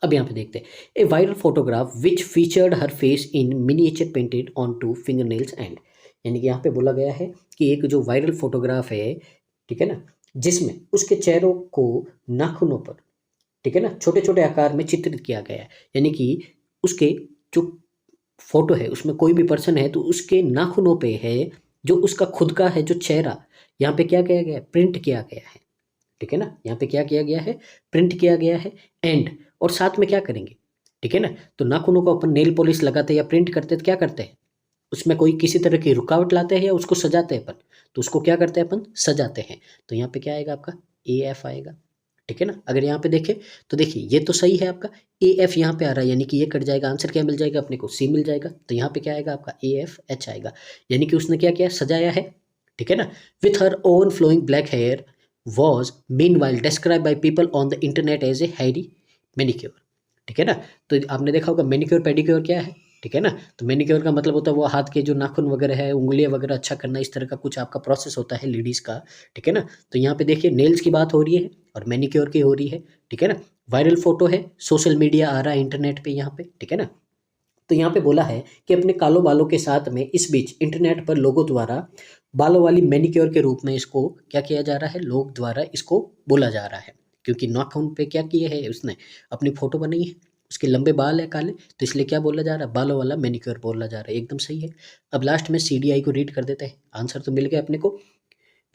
अब यहाँ पे देखते हैं, a viral photograph which featured her face in miniature painted on two finger nails and, यानी कि यहाँ पे बोला गया है कि एक जो वायरल फोटोग्राफ है, ठीक है ना, जिसमें उसके चेहरों को नाखूनों पर, ठीक है ना, छोटे छोटे आकार में चित्रित किया गया है। यानी कि उसके जो फोटो है उसमें कोई भी पर्सन है तो उसके नाखूनों पे है जो उसका खुद का है जो चेहरा, यहाँ पे क्या किया गया है, प्रिंट किया गया है, ठीक है ना। यहाँ पे क्या किया गया है, प्रिंट किया गया है। एंड, और साथ में क्या करेंगे, ठीक है ना, तो नाखूनों को अपन नेल पॉलिश लगाते हैं या प्रिंट करते हैं तो क्या करते हैं, उसमें कोई किसी तरह की रुकावट लाते हैं या उसको सजाते हैं अपन, तो उसको क्या करते हैं अपन, सजाते हैं। तो यहाँ पे क्या आएगा आपका, AF आएगा, ठीक है ना। अगर यहाँ पे देखें तो देखिए ये तो सही है आपका, AF यहाँ पे आ रहा है, यानी कि ये कट जाएगा, आंसर क्या मिल जाएगा अपने को, C मिल जाएगा। तो यहाँ पे क्या आएगा आपका, AFH आएगा, यानी कि उसने क्या किया, सजाया है, ठीक है ना। With her own flowing black hair was meanwhile described by people on the internet as a hairy manicure, ठीक है ना। तो आपने देखा होगा मैनिक्योर पेडिक्योर क्या है, ठीक है ना। तो मैनिक्योर का मतलब होता है वो हाथ के जो नाखून वगैरह है, उंगलियां वगैरह अच्छा करना, इस तरह का कुछ आपका प्रोसेस होता है लेडीज का, ठीक है ना। तो यहाँ पे देखिए नेल्स की बात हो रही है और मैनिक्योर की हो रही है, ठीक है ना। वायरल फोटो है, सोशल मीडिया आ रहा है इंटरनेट पे यहाँ पे, ठीक है ना। तो यहाँ पे बोला है कि अपने कालों बालों के साथ में इस बीच इंटरनेट पर लोगों द्वारा बालों वाली मैनिक्योर के रूप में इसको क्या किया जा रहा है, लोग द्वारा इसको बोला जा रहा है, क्योंकि नाखून पे क्या किए है उसने, अपनी फोटो बनाई है, उसके लंबे बाल है काले, तो इसलिए क्या बोला जा रहा है, बालों वाला मैनिक्योर बोला जा रहा है, एकदम सही है। अब लास्ट में CDI को रीड कर देते हैं, आंसर तो मिल गया अपने को।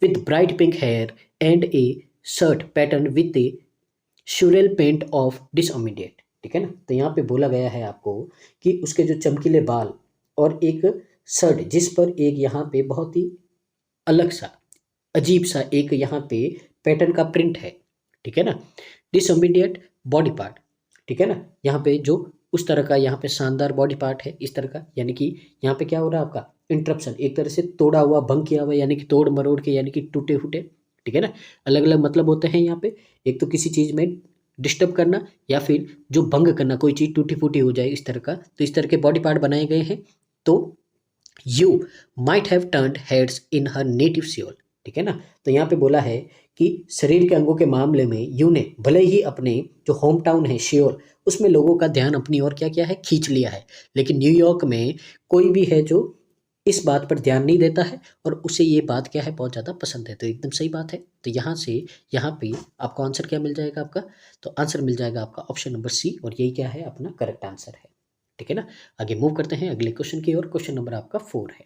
With bright pink hair and a shirt pattern with a surreal paint of डिसोमीडिएट, ठीक है ना। तो यहाँ पे बोला गया है आपको कि उसके जो चमकीले बाल और एक शर्ट जिस पर एक यहाँ पे बहुत ही अलग सा अजीब सा एक यहाँ पे पैटर्न का प्रिंट है, ठीक है ना। डिसोमीडिएट बॉडी पार्ट, ठीक है ना, यहाँ पे जो उस तरह का यहाँ पे शानदार बॉडी पार्ट है इस तरह का, यानी कि यहाँ पे क्या हो रहा है आपका, इंटरप्शन, एक तरह से तोड़ा हुआ, भंग किया हुआ, यानी कि तोड़ मरोड़ के, यानी कि टूटे फूटे, ठीक है ना। अलग अलग मतलब होते हैं यहाँ पे, एक तो किसी चीज़ में डिस्टर्ब करना या फिर जो भंग करना, कोई चीज़ टूटी फूटी हो जाए इस तरह का, तो इस तरह के बॉडी पार्ट बनाए गए हैं। तो you might have turned heads in her native Seoul, ठीक है ना। तो यहाँ पे बोला है कि शरीर के अंगों के मामले में यू ने भले ही अपने जो होम टाउन है सियोल, उसमें लोगों का ध्यान अपनी ओर क्या किया है, खींच लिया है, लेकिन न्यूयॉर्क में कोई भी है जो इस बात पर ध्यान नहीं देता है और उसे ये बात क्या है, बहुत ज़्यादा पसंद है। तो एकदम सही बात है। तो यहाँ से यहाँ पे आपको आंसर क्या मिल जाएगा आपका, तो आंसर मिल जाएगा आपका ऑप्शन नंबर C, और यही क्या है, अपना करेक्ट आंसर है, ठीक है ना। आगे मूव करते हैं अगले क्वेश्चन की ओर। क्वेश्चन नंबर आपका 4 है।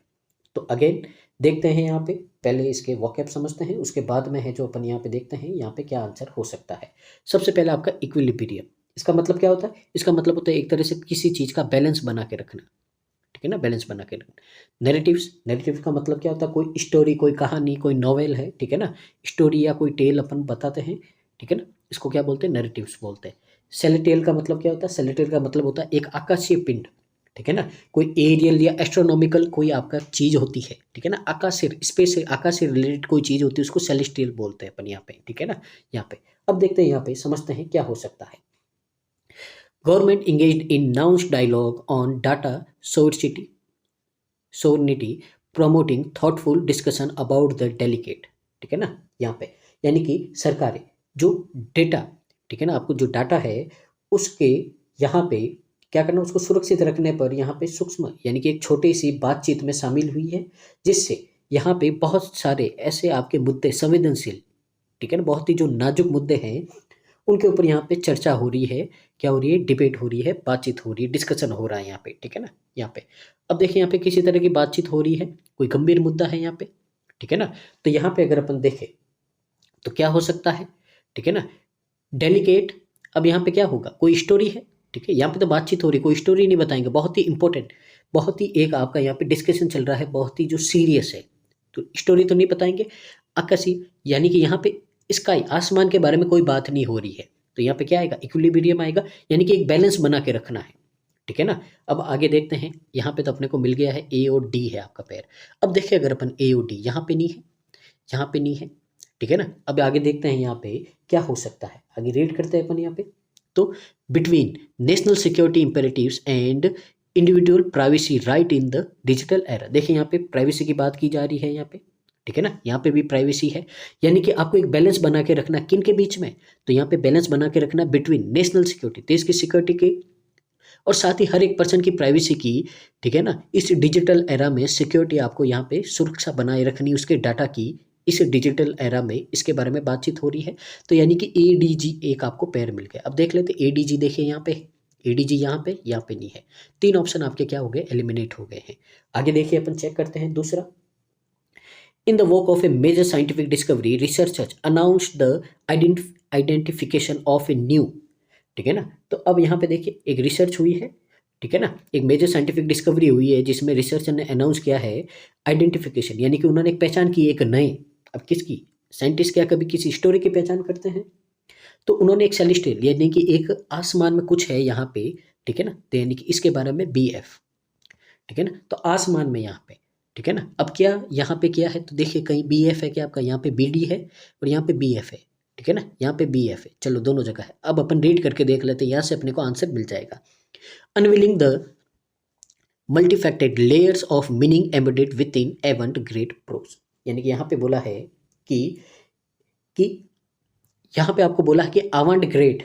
तो अगेन देखते हैं यहाँ पे, पहले इसके वोकैब समझते हैं, उसके बाद में है जो अपन यहाँ पे देखते हैं यहाँ पे क्या आंसर हो सकता है। सबसे पहले आपका इक्विलिब्रियम, इसका मतलब क्या होता है, इसका मतलब होता है एक तरह से किसी चीज़ का बैलेंस बना के रखना, ठीक है ना, बैलेंस बना के रखना। नैरेटिव्स, नैरेटिव का मतलब क्या होता है, कोई स्टोरी, कोई कहानी, कोई नॉवेल है, ठीक है ना, स्टोरी या कोई टेल अपन बताते हैं, ठीक है ना, इसको क्या बोलते हैं, नैरेटिव्स बोलते हैं। सेलेटेल का मतलब क्या होता है, सेलेटेल का मतलब होता है एक आकाशीय पिंड, ठीक है ना। कोई एरियल या एस्ट्रोनॉमिकल कोई आपका चीज़ होती है, ठीक है ना, आकाश से स्पेस से आकाश से रिलेटेड कोई चीज़ होती है, उसको सेलेस्टियल बोलते हैं अपन यहाँ पे, ठीक है ना। यहाँ पे अब देखते हैं, यहाँ पे समझते हैं क्या हो सकता है। Government engaged in nuanced dialogue on data sovereignty sovereignty promoting thoughtful discussion about the delicate, ठीक है ना। यहाँ पे यानी कि सरकारें जो डेटा, ठीक है ना, आपको जो डाटा है उसके यहाँ पे क्या करना, उसको सुरक्षित रखने पर यहाँ पे सूक्ष्म यानी कि एक छोटी सी बातचीत में शामिल हुई है, जिससे यहाँ पे बहुत सारे ऐसे आपके मुद्दे संवेदनशील, ठीक है ना, बहुत ही जो नाजुक मुद्दे हैं उनके ऊपर यहाँ पे चर्चा हो रही है, क्या हो रही है, डिबेट हो रही है, बातचीत हो रही है, डिस्कशन हो रहा है यहाँ पे, ठीक है ना। यहाँ पे अब देखिए, यहाँ पे किसी तरह की बातचीत हो रही है, कोई गंभीर मुद्दा है यहाँ पे, ठीक है ना। तो यहाँ पे अगर अपन देखें तो क्या हो सकता है, ठीक है ना, डेलिकेट। अब यहाँ पे क्या होगा, कोई स्टोरी है, ठीक है, यहाँ पे तो बातचीत हो रही है, कोई स्टोरी नहीं बताएंगे, बहुत ही इंपॉर्टेंट, बहुत ही एक आपका यहाँ पे डिस्कशन चल रहा है, बहुत ही जो सीरियस है, तो स्टोरी तो नहीं बताएंगे। आकाशी यानी कि यहाँ पे स्काई आसमान के बारे में कोई बात नहीं हो रही है, तो यहाँ पे क्या आएगा, इक्विलिब्रियम आएगा, यानी कि एक बैलेंस बना के रखना है, ठीक है ना। अब आगे देखते हैं, यहाँ पे तो अपने को मिल गया है ए और डी है आपका पैर। अब देखिए अगर अपन ए और डी यहाँ पे नहीं है, यहाँ पे नहीं है, ठीक है ना। अब आगे देखते हैं यहाँ पे क्या हो सकता है, आगे रीड करते हैं अपन यहाँ पे। तो between national security imperatives and individual privacy right in the digital era, देखिए यहाँ पे प्राइवेसी की बात की जा रही है यहाँ पे, ठीक है ना, यहाँ पे भी प्राइवेसी है, यानी कि आपको एक बैलेंस बना के रखना किन के बीच में, तो यहाँ पे बैलेंस बना के रखना बिटवीन नेशनल सिक्योरिटी, देश की सिक्योरिटी के, और साथ ही हर एक पर्सन की प्राइवेसी की, ठीक है ना। इस डिजिटल एरा में सिक्योरिटी आपको यहाँ पे सुरक्षा बनाए रखनी, उसके डाटा की इस डिजिटल एरा में, इसके बारे में बातचीत हो रही है। तो यानी कि एडीजी एक आपको पैर मिल गया। अब देख लेते एडीजी, देखिए यहाँ पे एडीजी यहाँ पे नहीं है, तीन ऑप्शन आपके क्या हो गए, एलिमिनेट हो गए हैं। आगे देखिए अपन चेक करते हैं दूसरा। In the work of a major scientific discovery, researchers announced the identification of a new, ठीक है ना। तो अब यहाँ पे देखिए एक रिसर्च हुई है, ठीक है ना, एक मेजर साइंटिफिक डिस्कवरी हुई है जिसमें रिसर्चर ने अनाउंस किया है आइडेंटिफिकेशन, यानी कि उन्होंने एक पहचान की एक नए, अब किसकी, साइंटिस्ट क्या कभी किसी स्टोरी की पहचान करते हैं, तो उन्होंने एक सेलेस्टियल यानी कि एक आसमान में कुछ है यहाँ पे, ठीक है ना, तो यानी कि इसके बारे में बी एफ, ठीक है ना, तो आसमान में यहाँ पे, ठीक है ना। अब क्या यहाँ पे क्या है, तो देखिए कहीं बी एफ है क्या आपका, यहाँ पे बी डी है और यहाँ पे बी एफ है, ठीक है ना, यहाँ पे बी एफ है, चलो दोनों जगह है। अब अपन रीड करके देख लेते हैं, यहाँ से अपने को आंसर मिल जाएगा। Unveiling the multifaceted layers of meaning embedded within एवंट ग्रेट प्रोज, यानी कि यहाँ पे बोला है कि यहाँ पे आपको बोला है कि अवंट ग्रेट,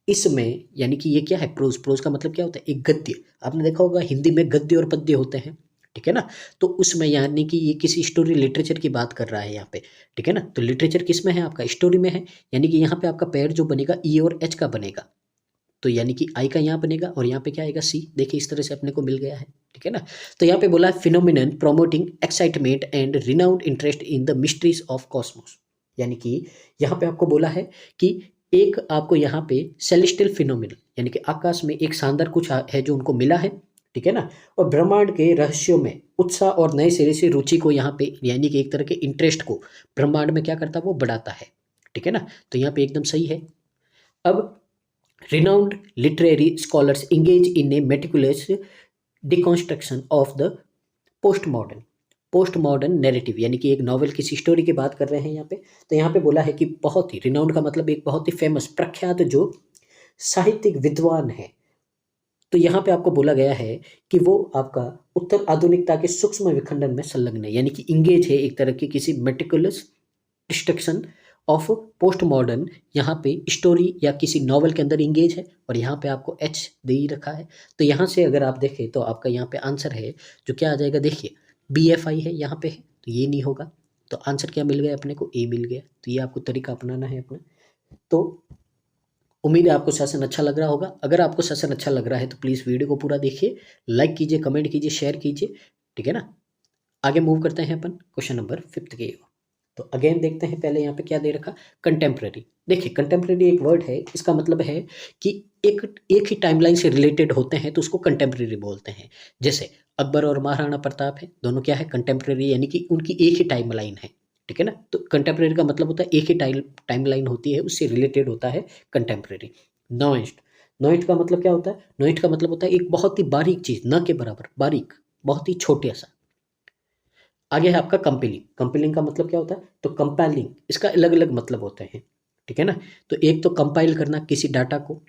इसमें यानी कि ये क्या है, प्रोज, प्रोज का मतलब क्या होता है, एक गद्य, आपने देखा होगा हिंदी में गद्य और पद्य होते हैं, ठीक है ना। तो उसमें यानी कि ये किसी स्टोरी लिटरेचर की बात कर रहा है यहाँ पे, ठीक है ना। तो लिटरेचर किस में है आपका, स्टोरी में है, यानी कि यहाँ पे आपका पैर जो बनेगा ई और एच का बनेगा, तो यानी कि आई का यहाँ बनेगा और यहाँ पे क्या आएगा सी, देखिए इस तरह से अपने को मिल गया है, ठीक है ना। तो यहाँ पे बोला है phenomenon promoting excitement and renowned interest in the mysteries of Cosmos, यानी कि यहाँ पे आपको बोला है कि एक आपको यहाँ पे सेलेस्टियल फिनोमिनन, यानी कि आकाश में एक शानदार कुछ है जो उनको मिला है, ठीक है ना, और ब्रह्मांड के रहस्यों में उत्साह और नए सिरे से रुचि को यहाँ पे, यानी कि एक तरह के इंटरेस्ट को ब्रह्मांड में क्या करता है, वो बढ़ाता है, ठीक है ना। तो यहाँ पे एकदम सही है। अब renowned literary scholars engage in a meticulous deconstruction of the post modern narrative, यानी कि एक नॉवल किसी स्टोरी की बात कर रहे हैं यहाँ पे। तो यहाँ पे बोला है कि बहुत ही रिनाउंड का मतलब एक बहुत ही फेमस प्रख्यात जो साहित्यिक विद्वान है, तो यहाँ पे आपको बोला गया है कि वो आपका उत्तर आधुनिकता के सूक्ष्म विखंडन में संलग्न है, यानी कि इंगेज है एक तरह की किसी meticulous destruction of post modern, यहाँ पे स्टोरी या किसी नॉवल के अंदर इंगेज है, और यहाँ पे आपको एच दे ही रखा है। तो यहाँ से अगर आप देखें तो आपका यहाँ पे आंसर है जो क्या आ जाएगा, देखिए बी एफ आई है यहाँ पे है, तो ये नहीं होगा, तो आंसर क्या मिल गया अपने को, ए मिल गया। तो ये आपको तरीका अपनाना है अपना। तो उम्मीद है आपको सेशन अच्छा लग रहा होगा। अगर आपको सेशन अच्छा लग रहा है तो प्लीज़ वीडियो को पूरा देखिए, लाइक कीजिए, कमेंट कीजिए, शेयर कीजिए, ठीक है ना। आगे मूव करते हैं अपन क्वेश्चन नंबर 5 की ओर। तो अगेन देखते हैं, पहले यहाँ पे क्या दे रखा, कंटेम्प्रेरी। देखिए कंटेम्प्रेरी एक वर्ड है, इसका मतलब है कि एक ही टाइमलाइन से रिलेटेड होते हैं तो उसको कंटेम्प्रेरी बोलते हैं। जैसे अकबर और महाराणा प्रताप है, दोनों क्या है, कंटेम्प्रेरी, यानी कि उनकी एक ही टाइमलाइन है, ठीक है ना। तो कंटेम्प्रेरी का मतलब होता है एक ही टाइमलाइन होती है, उससे रिलेटेड होता है कंटेम्प्रेरी। नेक्स्ट नोइट का मतलब क्या होता है? नोइट का मतलब होता है एक बहुत ही बारीक चीज़, न के बराबर, बारीक, बहुत ही छोटे सा। आगे है आपका कंपेलिंग। कंपेलिंग का मतलब क्या होता है? तो कंपाइलिंग, इसका अलग-अलग मतलब होते हैं, ठीक है ना? तो एक तो कंपाइल करना किसी डाटा को,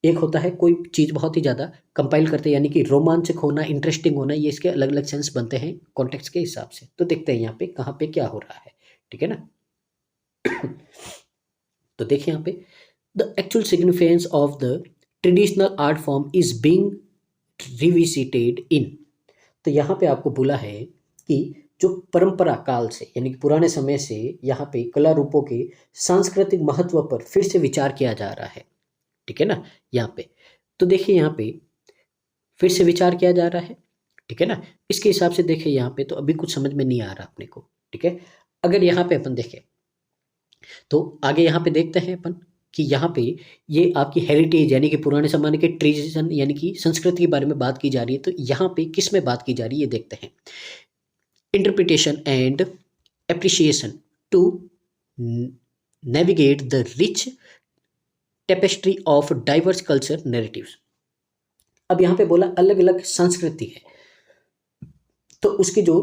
एक होता है कोई चीज़ बहुत ही ज़्यादा कंपाइल करते हैं, यानी कि रोमांचक होना, इंटरेस्टिंग होना, ये इसके अलग-अलग सेंस बनते हैं कॉन्टेक्स्ट के हिसाब से। तो देखते हैं यहाँ पे कहाँ पे क्या हो रहा है, ठीक है ना? तो देखिए यहाँ पे the actual significance of the traditional art form is being revisited in. तो यहाँ पे आपको बोला है कि जो परंपरा काल से, यानी कि पुराने समय से यहाँ पे कला रूपों के सांस्कृतिक महत्व पर फिर से विचार किया जा रहा है, ठीक है ना? यहाँ पे तो देखिए यहाँ पे फिर से विचार किया जा रहा है, ठीक है ना? इसके हिसाब से देखिए यहाँ पे तो अभी कुछ समझ में नहीं आ रहा अपने को, ठीक है? अगर यहाँ पे अपन देखें तो आगे यहाँ पे देखते हैं अपन कि यहाँ पे ये आपकी हेरिटेज, यानी कि पुराने ज़माने के ट्रेडिशन, यानी कि संस्कृति के बारे में बात की जा रही है। तो यहाँ पे किस में बात की जा रही है ये देखते हैं। Interpretation and appreciation to navigate the rich tapestry of diverse culture narratives. अब यहाँ पे बोला अलग अलग संस्कृति है, तो उसकी जो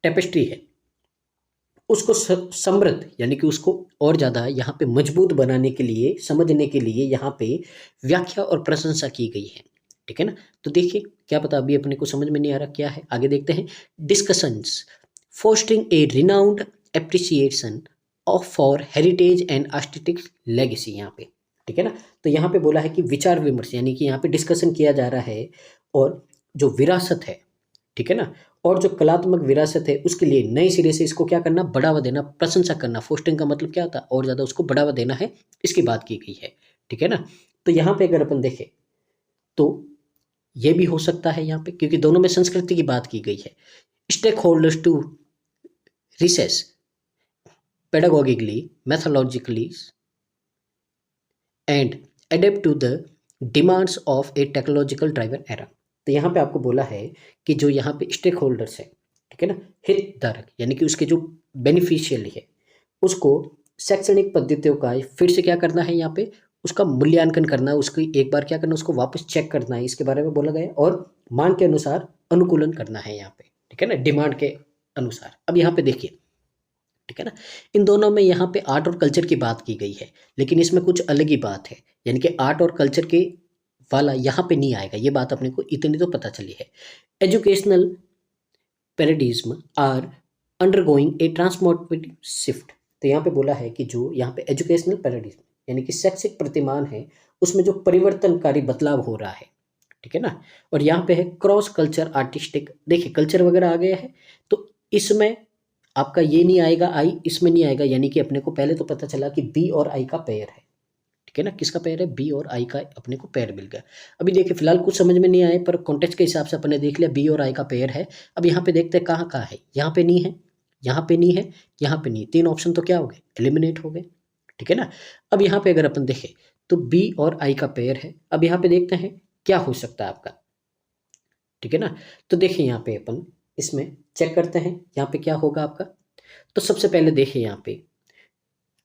टेपेस्ट्री है उसको समृद्ध, यानी कि उसको और ज़्यादा यहाँ पे मजबूत बनाने के लिए, समझने के लिए यहाँ पे व्याख्या और प्रशंसा की गई है, ठीक है ना? तो देखिए क्या पता अभी अपने को समझ में नहीं आ रहा क्या है, आगे देखते हैं। Discussions fostering A renowned appreciation of for heritage and artistic legacy, यहाँ पे, ठीक है ना? तो यहाँ पे बोला है कि विचार विमर्श, यानी कि यहाँ पे डिस्कशन किया जा रहा है, और जो विरासत है, ठीक है ना, और जो कलात्मक विरासत है उसके लिए नए सिरे से इसको क्या करना, बढ़ावा देना, प्रशंसा करना। फोस्टिंग का मतलब क्या होता है? और ज़्यादा उसको बढ़ावा देना है, इसकी बात की गई है, ठीक है ना? तो यहाँ पे अगर अपन देखें तो ये भी हो सकता है यहाँ पे, क्योंकि दोनों में संस्कृति की बात की गई है। Stakeholders to reassess pedagogically, methodologically and adapt to the demands of a technological driver era. तो यहाँ पे आपको बोला है कि जो यहाँ पे स्टेक होल्डर्स है, ठीक है ना, हितधारक, यानी कि उसके जो बेनिफिशियरी है, उसको शैक्षणिक पद्धतियों का फिर से क्या करना है, यहाँ पे उसका मूल्यांकन करना है, उसकी एक बार क्या करना, उसको वापस चेक करना है, इसके बारे में बोला गया है, और मांग के अनुसार अनुकूलन करना है यहाँ पे, ठीक है ना, डिमांड के अनुसार। अब यहाँ पे देखिए, ठीक है ना, इन दोनों में यहाँ पे आर्ट और कल्चर की बात की गई है, लेकिन इसमें कुछ अलग ही बात है, यानी कि आर्ट और कल्चर के वाला यहाँ पे नहीं आएगा, ये बात अपने को इतनी तो पता चली है। Educational paradigms are undergoing a transformative shift. तो यहाँ पे बोला है कि जो यहाँ पे एजुकेशनल पैराडिज्म, यानी कि शैक्षिक प्रतिमान है, उसमें जो परिवर्तनकारी बदलाव हो रहा है, ठीक है ना, और यहाँ पे है क्रॉस कल्चर आर्टिस्टिक। देखिए कल्चर वगैरह आ गया है, तो इसमें आपका ये नहीं आएगा, आई इसमें नहीं आएगा, यानी कि अपने को पहले तो पता चला कि बी और आई का पेयर है, ठीक है ना, किसका पेयर है, बी और आई का अपने को पेयर मिल गया। अभी देखिए फिलहाल कुछ समझ में नहीं आए, पर कॉन्टेक्स्ट के हिसाब से अपने देख लिया बी और आई का पेयर है। अब यहाँ पे देखते हैं कहाँ कहाँ है, यहाँ पे नहीं है, यहाँ पे नहीं है, यहाँ पे नहीं, तीन ऑप्शन तो क्या हो गए, एलिमिनेट हो गए, ठीक है ना। अब यहाँ पे अगर अपन देखें तो बी और आई का पेयर है। अब यहाँ पे देखते हैं क्या हो सकता है आपका, ठीक है ना। तो देखिए यहाँ पे अपन इसमें चेक करते हैं यहाँ पे क्या होगा आपका। तो सबसे पहले देखिए यहाँ पे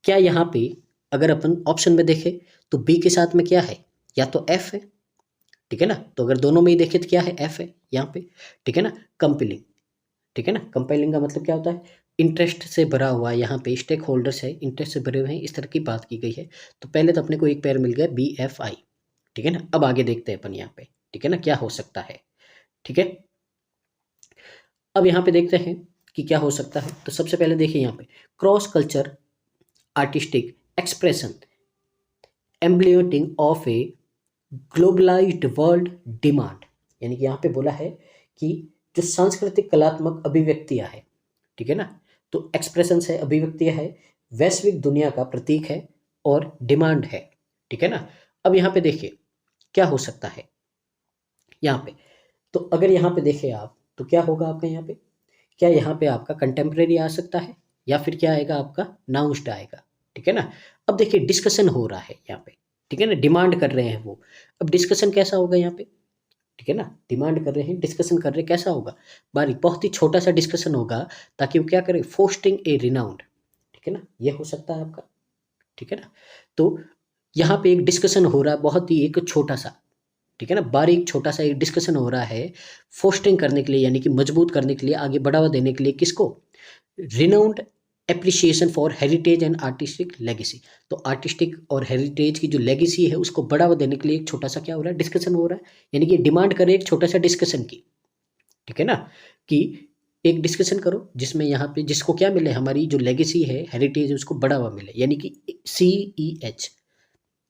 क्या, यहाँ पे अगर अपन ऑप्शन में देखें तो बी के साथ में क्या है, या तो एफ है, ठीक है ना। तो अगर दोनों में ही देखें तो क्या है, एफ है यहाँ पे, ठीक है ना। कंपेलिंग, ठीक है ना, कंपेलिंग का मतलब क्या होता है, इंटरेस्ट से भरा हुआ, यहाँ पे स्टेक होल्डर्स है, इंटरेस्ट से भरे हुए हैं, इस तरह की बात की गई है। तो पहले तो अपने को एक पेयर मिल गया बी एफ आई, ठीक है ना। अब आगे देखते हैं अपन यहाँ पे, ठीक है ना, क्या हो सकता है, ठीक है। अब यहाँ पे देखते हैं कि क्या हो सकता है। तो सबसे पहले देखिए यहाँ पे cross culture artistic expression emblematic of a globalized world demand, यानी कि यहाँ पे बोला है कि जो सांस्कृतिक कलात्मक अभिव्यक्तियाँ है, ठीक है ना, तो एक्सप्रेशंस है, अभिव्यक्तियाँ है, वैश्विक दुनिया का प्रतीक है और डिमांड है, ठीक है ना। अब यहाँ पे देखिए क्या हो सकता है यहाँ पे। तो अगर यहाँ पे देखें आप तो क्या होगा आपका यहाँ पे, क्या यहाँ पे आपका कंटेम्प्रेरी आ सकता है, या फिर क्या आएगा आपका नाउंस्ड आएगा, ठीक है ना। अब देखिए डिस्कशन हो रहा है यहाँ पे, ठीक है ना, डिमांड कर रहे हैं वो। अब डिस्कशन कैसा होगा यहाँ पे, ठीक है ना, डिमांड कर रहे हैं, डिस्कशन कर रहे हैं, कैसा होगा, बारीक, बहुत ही छोटा सा डिस्कशन होगा, ताकि वो क्या करे, फोस्टिंग ए रिनाउंड, ठीक है ना, ये हो सकता है आपका, ठीक है ना। तो यहाँ पे एक डिस्कशन हो रहा है, बहुत ही एक छोटा सा, ठीक है ना, बारीक छोटा सा एक डिस्कशन हो रहा है फोस्टरिंग करने के लिए, यानी कि मजबूत करने के लिए, आगे बढ़ावा देने के लिए, किसको, renowned appreciation for heritage and artistic legacy. तो आर्टिस्टिक और हेरिटेज की जो लेगेसी है उसको बढ़ावा देने के लिए एक छोटा सा क्या हो रहा है, डिस्कशन हो रहा है, यानी कि डिमांड करे एक छोटा सा डिस्कशन की, ठीक है ना, कि एक डिस्कशन करो जिसमें यहाँ पे जिसको क्या मिले, हमारी जो लेगेसी है, हेरिटेज है, उसको बढ़ावा मिले, यानी कि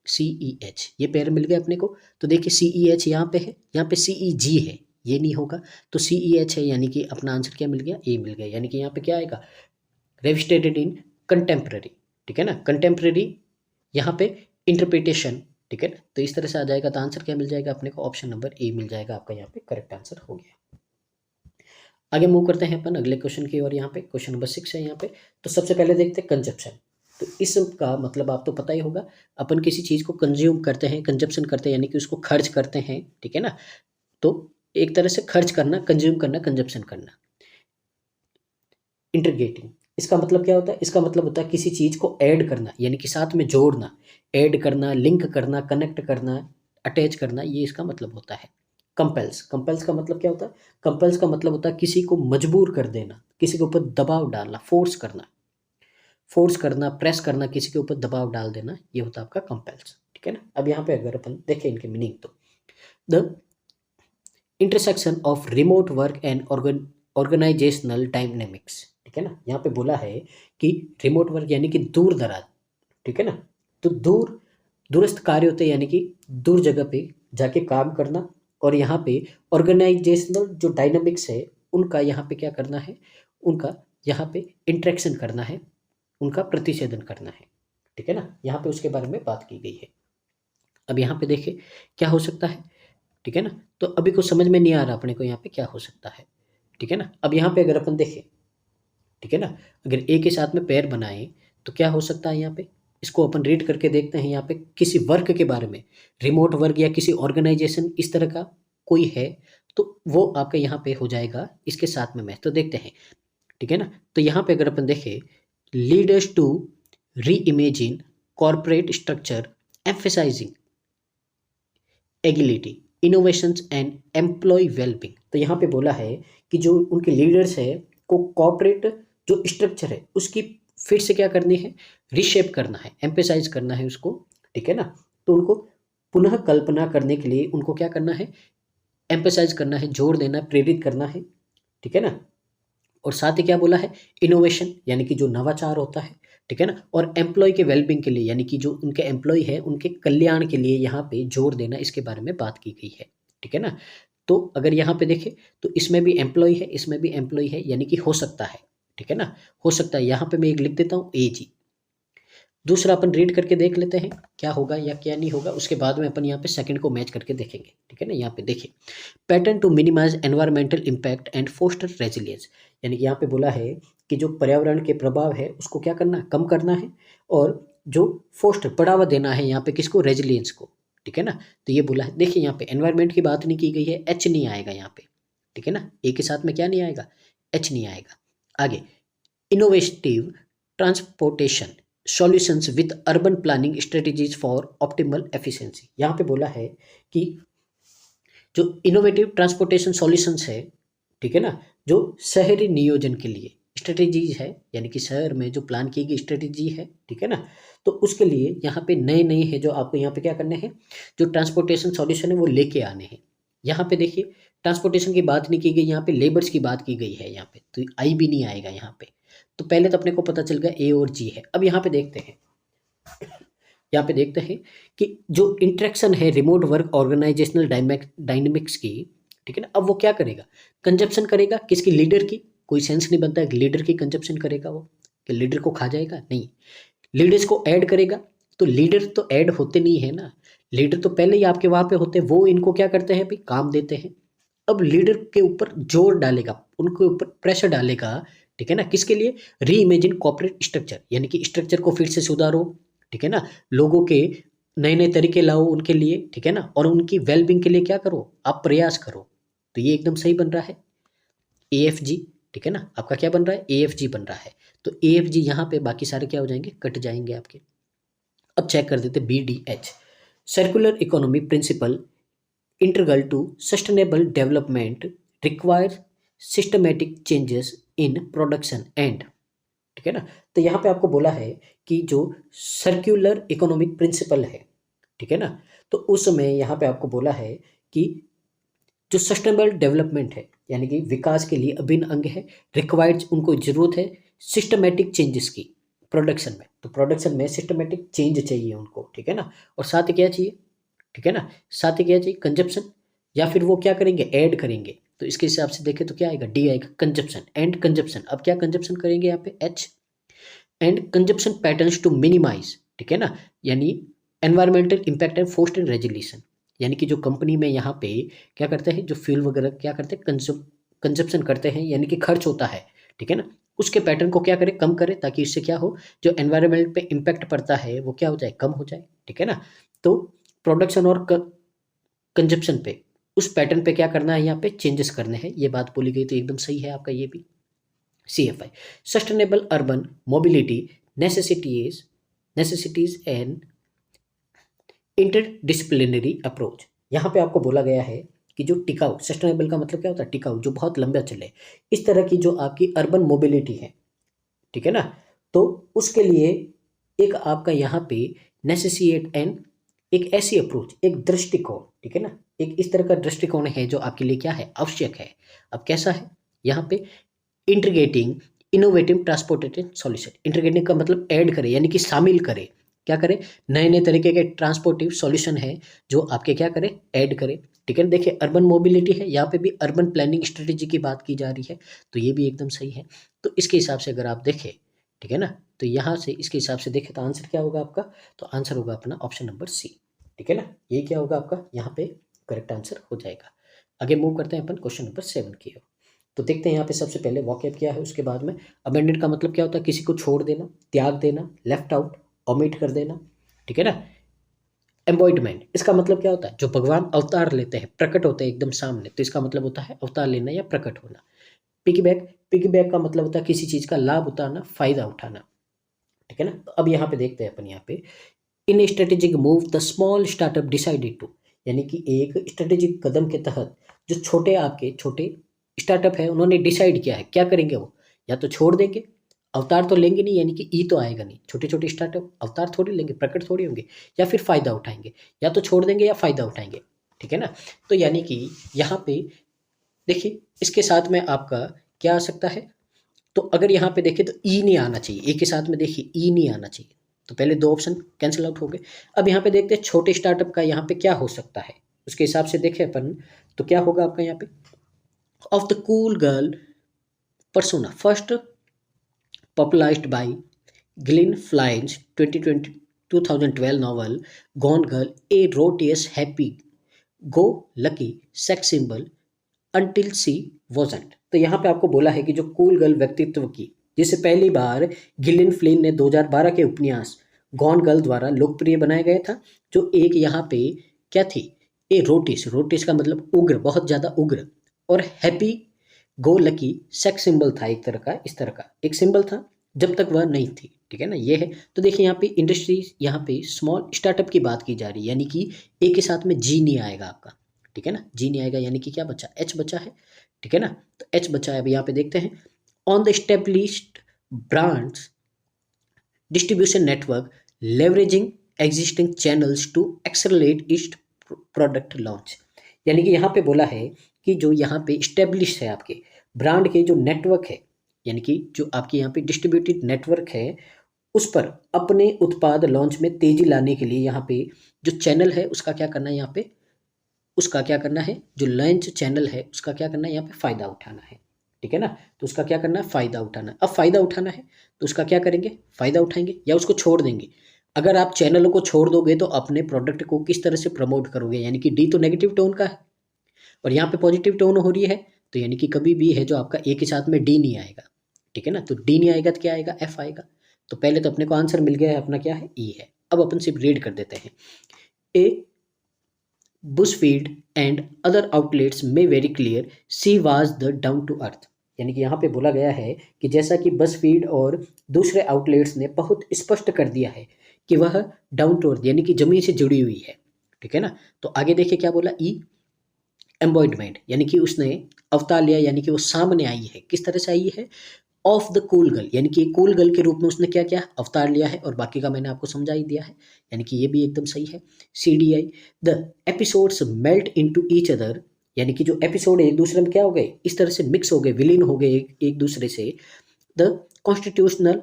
CEH ये पेयर मिल गया अपने को। तो देखिए CEH यहाँ पे है, यहाँ पे CEG है, ये नहीं होगा, तो CEH है, यानी कि अपना आंसर क्या मिल गया, ए मिल गया, यानी कि यहाँ पे क्या आएगा, रेविस्टेटेड इन कंटेम्प्रेरी, ठीक है ना, कंटेम्प्रेरी यहाँ पे इंटरप्रिटेशन, ठीक है ना, तो इस तरह से आ जाएगा, तो आंसर क्या मिल जाएगा अपने को, ऑप्शन नंबर ए मिल जाएगा आपका, यहाँ पे करेक्ट आंसर हो गया। आगे मूव करते हैं अपन अगले क्वेश्चन की ओर। यहाँ पे क्वेश्चन नंबर 6 है यहाँ पे। तो सबसे पहले देखते हैं कंजप्शन। तो इसका मतलब आप तो पता ही होगा, अपन किसी चीज़ को कंज्यूम करते हैं, कंजप्शन करते हैं, यानी कि उसको खर्च करते हैं, ठीक है ना, तो एक तरह से खर्च करना, कंज्यूम करना, कंजप्शन करना। इंटीग्रेटिंग, इसका मतलब क्या होता है, इसका मतलब होता है किसी चीज़ को ऐड करना, यानी कि साथ में जोड़ना, ऐड करना, लिंक करना, कनेक्ट करना, अटैच करना, ये इसका मतलब होता है। कंपेल्स, कंपेल्स का मतलब क्या होता है, कंपेल्स का मतलब होता है किसी को मजबूर कर देना, किसी के ऊपर दबाव डालना, फोर्स करना, फोर्स करना, प्रेस करना, किसी के ऊपर दबाव डाल देना, ये होता है आपका कंपेल्स, ठीक है ना। अब यहाँ पे अगर अपन देखें इनके मीनिंग, तो the intersection of remote work and organisational dynamics, ठीक है ना, यहाँ पे बोला है कि रिमोट वर्क यानी कि दूर दराज, ठीक है ना, तो दूरस्थ कार्य होते हैं, यानी कि दूर जगह पे जाके काम करना, और यहाँ पे ऑर्गेनाइजेशनल जो डायनामिक्स है उनका यहाँ पे क्या करना है, उनका यहाँ पे इंटरेक्शन करना है, उनका प्रतिषेधन करना है, ठीक है ना, यहाँ पे उसके बारे में बात की गई है। अब यहाँ पे देखिए क्या हो सकता है, ठीक है ना, तो अभी कुछ समझ में नहीं आ रहा अपने को यहाँ पे क्या हो सकता है, ठीक है ना। अब यहाँ पे अगर अपन देखें, ठीक है ना, अगर ए के साथ में पेयर बनाएं तो क्या हो सकता है, यहाँ पे इसको अपन रीड करके देखते हैं, यहाँ पे किसी वर्क के बारे में, रिमोट वर्क या किसी ऑर्गेनाइजेशन इस तरह का कोई है, तो वो आपका यहाँ पे हो जाएगा इसके साथ में मैच। तो देखते हैं, ठीक है ना, तो यहाँ पे अगर अपन देखें, leaders to reimagine corporate structure emphasizing agility innovations and employee wellbeing. तो यहाँ पे बोला है कि जो उनके लीडर्स है को कॉर्पोरेट जो स्ट्रक्चर है उसकी फिर से क्या करनी है, रिशेप करना है, एम्फेसाइज करना है उसको, ठीक है ना, तो उनको पुनः कल्पना करने के लिए उनको क्या करना है, एम्फेसाइज करना है, जोर देना, प्रेरित करना है, ठीक है ना, और साथ ही क्या बोला है, इनोवेशन यानी कि जो नवाचार होता है, ठीक है ना, और एम्प्लॉय के वेलबींग के लिए, यानी कि जो उनके एम्प्लॉय है उनके कल्याण के लिए यहाँ पे जोर देना, इसके बारे में बात की गई है, ठीक है ना। तो अगर यहाँ पे देखें तो इसमें भी एम्प्लॉय है, इसमें भी एम्प्लॉय है, यानी कि हो सकता है, ठीक है ना, हो सकता है, यहाँ पे मैं एक लिख देता हूँ AG। दूसरा अपन रीड करके देख लेते हैं क्या होगा या क्या नहीं होगा, उसके बाद में अपन यहाँ पे सेकंड को मैच करके देखेंगे, ठीक है ना। यहाँ पे देखिए, pattern to minimise environmental impact and foster resilience, यानी कि यहाँ पे बोला है कि जो पर्यावरण के प्रभाव है उसको क्या करना है, कम करना है, और जो फोस्टर बढ़ावा देना है यहाँ पे किसको, रेजिलियंस को, ठीक है ना। तो ये बोला है, देखिए यहाँ पे एनवायरमेंट की बात नहीं की गई है, H नहीं आएगा यहाँ पे, ठीक है ना, ए के साथ में क्या नहीं आएगा, H नहीं आएगा। आगे, innovative transportation solutions with urban planning strategies for optimal efficiency, यहाँ पे बोला है कि जो इनोवेटिव ट्रांसपोर्टेशन सॉल्यूशंस है, ठीक है ना, जो शहरी नियोजन के लिए स्ट्रेटजीज है, यानी कि शहर में जो प्लान की गई स्ट्रेटजी है, ठीक है ना, तो उसके लिए यहाँ पे नए नए है जो आपको यहाँ पे क्या करने हैं, जो ट्रांसपोर्टेशन सॉल्यूशन है वो लेके आने हैं। यहाँ पे देखिए ट्रांसपोर्टेशन की बात नहीं की गई, यहाँ पे लेबर्स की बात की गई है, यहाँ पे तो आई भी नहीं आएगा यहाँ पे। तो पहले तो अपने को पता चल गया ए और जी है। अब यहाँ पे देखते हैं, यहाँ पे देखते हैं कि जो इंटरेक्शन है रिमोट वर्क ऑर्गेनाइजेशनल डायनेमिक्स की, ठीक है ना, अब वो क्या करेगा, कंजप्शन करेगा, किसकी, लीडर की। कोई सेंस नहीं बनता है कि लीडर की कंजप्शन करेगा वो, कि लीडर को खा जाएगा, नहीं, लीडर्स को ऐड करेगा। तो लीडर तो ऐड होते नहीं है ना, लीडर तो पहले ही आपके वहाँ पे होते हैं, वो इनको क्या करते हैं, भी काम देते हैं। अब लीडर के ऊपर जोर डालेगा, उनके ऊपर प्रेशर डालेगा, ठीक है ना, किसके लिए, री इमेजिन कॉर्पोरेट स्ट्रक्चर, यानी कि स्ट्रक्चर को फिर से सुधारो, ठीक है ना, लोगों के नए नए तरीके लाओ उनके लिए, ठीक है ना, और उनकी वेलबींग के लिए क्या करो, आप प्रयास करो। तो ये एकदम सही बन रहा है, AFG, ठीक है ना, आपका क्या बन रहा है, AFG बन रहा है। तो AFG यहाँ पे बाकी सारे क्या हो जाएंगे, कट जाएंगे आपके। अब चेक कर देते BDH, circular economy principle integral to sustainable development require systematic changes in production and, ठीक है ना। तो यहाँ पे आपको बोला है कि जो सर्कुलर इकोनॉमिक प्रिंसिपल है, ठीक है ना, तो उसमें यहाँ पे आपको बोला है कि जो सस्टेनेबल डेवलपमेंट है यानी कि विकास के लिए अभिन्न अंग है, रिक्वायर्ड उनको जरूरत है सिस्टमेटिक चेंजेस की प्रोडक्शन में, तो प्रोडक्शन में सिस्टमेटिक चेंज चाहिए उनको, ठीक है ना। और साथ ही क्या चाहिए, ठीक है ना, साथ ही क्या चाहिए, कंजप्शन, या फिर वो क्या करेंगे, ऐड करेंगे। तो इसके हिसाब से देखें तो क्या आएगा, डी आएगा, कंजप्शन एंड कंजप्शन। अब क्या कंजप्शन करेंगे यहाँ पे, H and consumption patterns to minimise, ठीक है ना, यानी environmental impact and foster resolution, यानी कि जो कंपनी में यहाँ पे क्या करते हैं, जो फ्यूल वगैरह क्या करते हैं, कंजप्शन करते हैं, यानी कि खर्च होता है, ठीक है ना, उसके पैटर्न को क्या करें, कम करें, ताकि इससे क्या हो, जो एनवायरमेंट पे इम्पैक्ट पड़ता है वो क्या हो जाए, कम हो जाए, ठीक है ना। तो प्रोडक्शन और कंजप्शन पे, उस पैटर्न पे क्या करना है, यहाँ पे चेंजेस करने हैं, ये बात बोली गई, तो एकदम सही है आपका ये भी। CFI sustainable urban mobility necessities and interdisciplinary approach. यहाँ पे आपको बोला गया है कि जो टिकाऊ, सस्टेनेबल का मतलब क्या होता है, टिकाऊ, जो बहुत लंबा चले, इस तरह की जो आपकी अर्बन मोबिलिटी है, ठीक है ना, तो उसके लिए एक आपका यहाँ पे नेसेसिएट एंड एक ऐसी अप्रोच, एक दृष्टिकोण, ठीक है ना, एक इस तरह का दृष्टिकोण है जो आपके लिए क्या है, आवश्यक है। अब कैसा है, यहाँ पे integrating innovative transportation solution, integrating का मतलब ऐड करे, यानी कि शामिल करे, क्या करे, नए नए तरीके के ट्रांसपोर्टिव सॉल्यूशन है जो आपके क्या करे, ऐड करे, ठीक है। देखिए अर्बन मोबिलिटी है, यहाँ पे भी अर्बन प्लानिंग स्ट्रेटेजी की बात की जा रही है, तो ये भी एकदम सही है। तो इसके हिसाब से अगर आप देखें, ठीक है ना, तो यहाँ से इसके हिसाब से देखें तो आंसर क्या होगा आपका, तो आंसर होगा अपना ऑप्शन नंबर सी, ठीक है ना, ये क्या होगा आपका यहाँ पे करेक्ट आंसर हो जाएगा। आगे मूव करते हैं अपन क्वेश्चन नंबर 7 की ओर। तो देखते हैं यहाँ पे सबसे पहले वॉकैब क्या है, उसके बाद में अबेंडेंट का मतलब क्या होता है, किसी को छोड़ देना, त्याग देना, लेफ्ट आउट, ओमिट कर देना, ठीक है ना। एम्बॉयडमेंट, इसका मतलब क्या होता है, जो भगवान अवतार लेते हैं, प्रकट होते हैं एकदम सामने, तो इसका मतलब होता है अवतार लेना या प्रकट होना। पिगी बैक का मतलब होता है किसी चीज़ का लाभ उतारना, फायदा उठाना, ठीक है ना। तो अब यहाँ पे देखते हैं अपन, यहाँ पे in strategic move the small startup decided to, यानी कि एक स्ट्रेटेजिक कदम के तहत जो छोटे स्टार्टअप है उन्होंने डिसाइड किया है, क्या करेंगे वो, या तो छोड़ देंगे, अवतार तो लेंगे नहीं, यानी कि ई तो आएगा नहीं, छोटे छोटे स्टार्टअप अवतार थोड़ी लेंगे, प्रकट थोड़ी होंगे, या फिर फायदा उठाएंगे, या तो छोड़ देंगे या फायदा उठाएंगे, ठीक है ना। तो यानी कि यहाँ पे देखिए इसके साथ में आपका क्या आ सकता है, तो अगर यहाँ पे देखें तो ई नहीं आना चाहिए, ए के साथ में देखिए ई नहीं आना चाहिए, तो पहले दो ऑप्शन कैंसिल आउट हो गए। अब यहाँ पे देखते हैं छोटे स्टार्टअप का यहाँ पे क्या हो सकता है, उसके हिसाब से देखें अपन, तो क्या होगा आपका यहाँ पे, of the cool girl persona first popularized by Glenn Flynn's 2012 novel Gone Girl, a raucous, happy, go lucky sex symbol until she wasn't। तो यहाँ पे आपको बोला है कि जो कूल गर्ल व्यक्तित्व की, जिसे पहली बार गिलिन फ्लिन ने 2012 के उपन्यास गॉन गर्ल द्वारा लोकप्रिय बनाया गया था, जो एक यहाँ पे क्या थी, ए रोटिस का मतलब उग्र, बहुत ज़्यादा उग्र, और happy go lucky sex symbol था, एक तरह का, इस तरह का एक सिंबल था जब तक वह नहीं थी, ठीक है ना, ये है। तो देखिए यहाँ पे इंडस्ट्री, यहाँ पे स्मॉल स्टार्टअप की बात की जा रही है, यानी कि ए के साथ में जी नहीं आएगा आपका, ठीक है ना, जी नहीं आएगा, यानी कि क्या बचा, एच बचा है, ठीक है ना, तो एच बचा है। अभी यहाँ पे देखते हैं, on the established brands distribution network leveraging existing channels to accelerate its product launch, यानी कि यहाँ पे बोला है कि जो यहाँ पे इस्टेब्लिश है आपके ब्रांड के जो नेटवर्क है, यानी कि जो आपके यहाँ पे डिस्ट्रीब्यूटेड नेटवर्क है, उस पर अपने उत्पाद लॉन्च में तेजी लाने के लिए यहाँ पे जो चैनल है उसका क्या करना है, यहाँ पे उसका क्या करना है, जो लॉन्च चैनल है उसका क्या करना है, यहाँ पे फ़ायदा उठाना है, ठीक है ना। तो उसका क्या करना है, फ़ायदा उठाना है। अब फ़ायदा उठाना है तो उसका क्या करेंगे, फ़ायदा उठाएंगे या उसको छोड़ देंगे। अगर आप चैनलों को छोड़ दोगे तो अपने प्रोडक्ट को किस तरह से प्रमोट करोगे, यानी कि डी तो नेगेटिव टोन का है और यहाँ पे पॉजिटिव टोन हो रही है, तो यानी कि कभी भी है जो आपका ए के साथ में डी नहीं आएगा, ठीक है ना। तो डी नहीं आएगा तो क्या आएगा, एफ आएगा। तो पहले तो अपने को आंसर मिल गया है, अपना क्या है, ई है। अब अपन सिर्फ रीड कर देते हैं, ए BuzzFeed and other outlets may very clear she was the down to earth, यानी कि यहाँ पे बोला गया है कि जैसा कि BuzzFeed और दूसरे आउटलेट्स ने बहुत स्पष्ट कर दिया है कि वह डाउन टू अर्थ यानी कि जमीन से जुड़ी हुई है, ठीक है ना। तो आगे देखिए क्या बोला, ई एम्बॉयडमेंट यानी कि उसने अवतार लिया, यानी कि वो सामने आई है। किस तरह से आई है? ऑफ द कूल गर्ल, यानी कि कूल गर्ल के रूप में उसने क्या किया? अवतार लिया है। और बाकी का मैंने आपको समझा ही दिया है, यानी कि ये भी एकदम सही है। CDI, the episodes melt into each other, यानी कि जो एपिसोड एक दूसरे में क्या हो गए? इस तरह से मिक्स हो गए, विलीन हो गए एक दूसरे से। The constitutional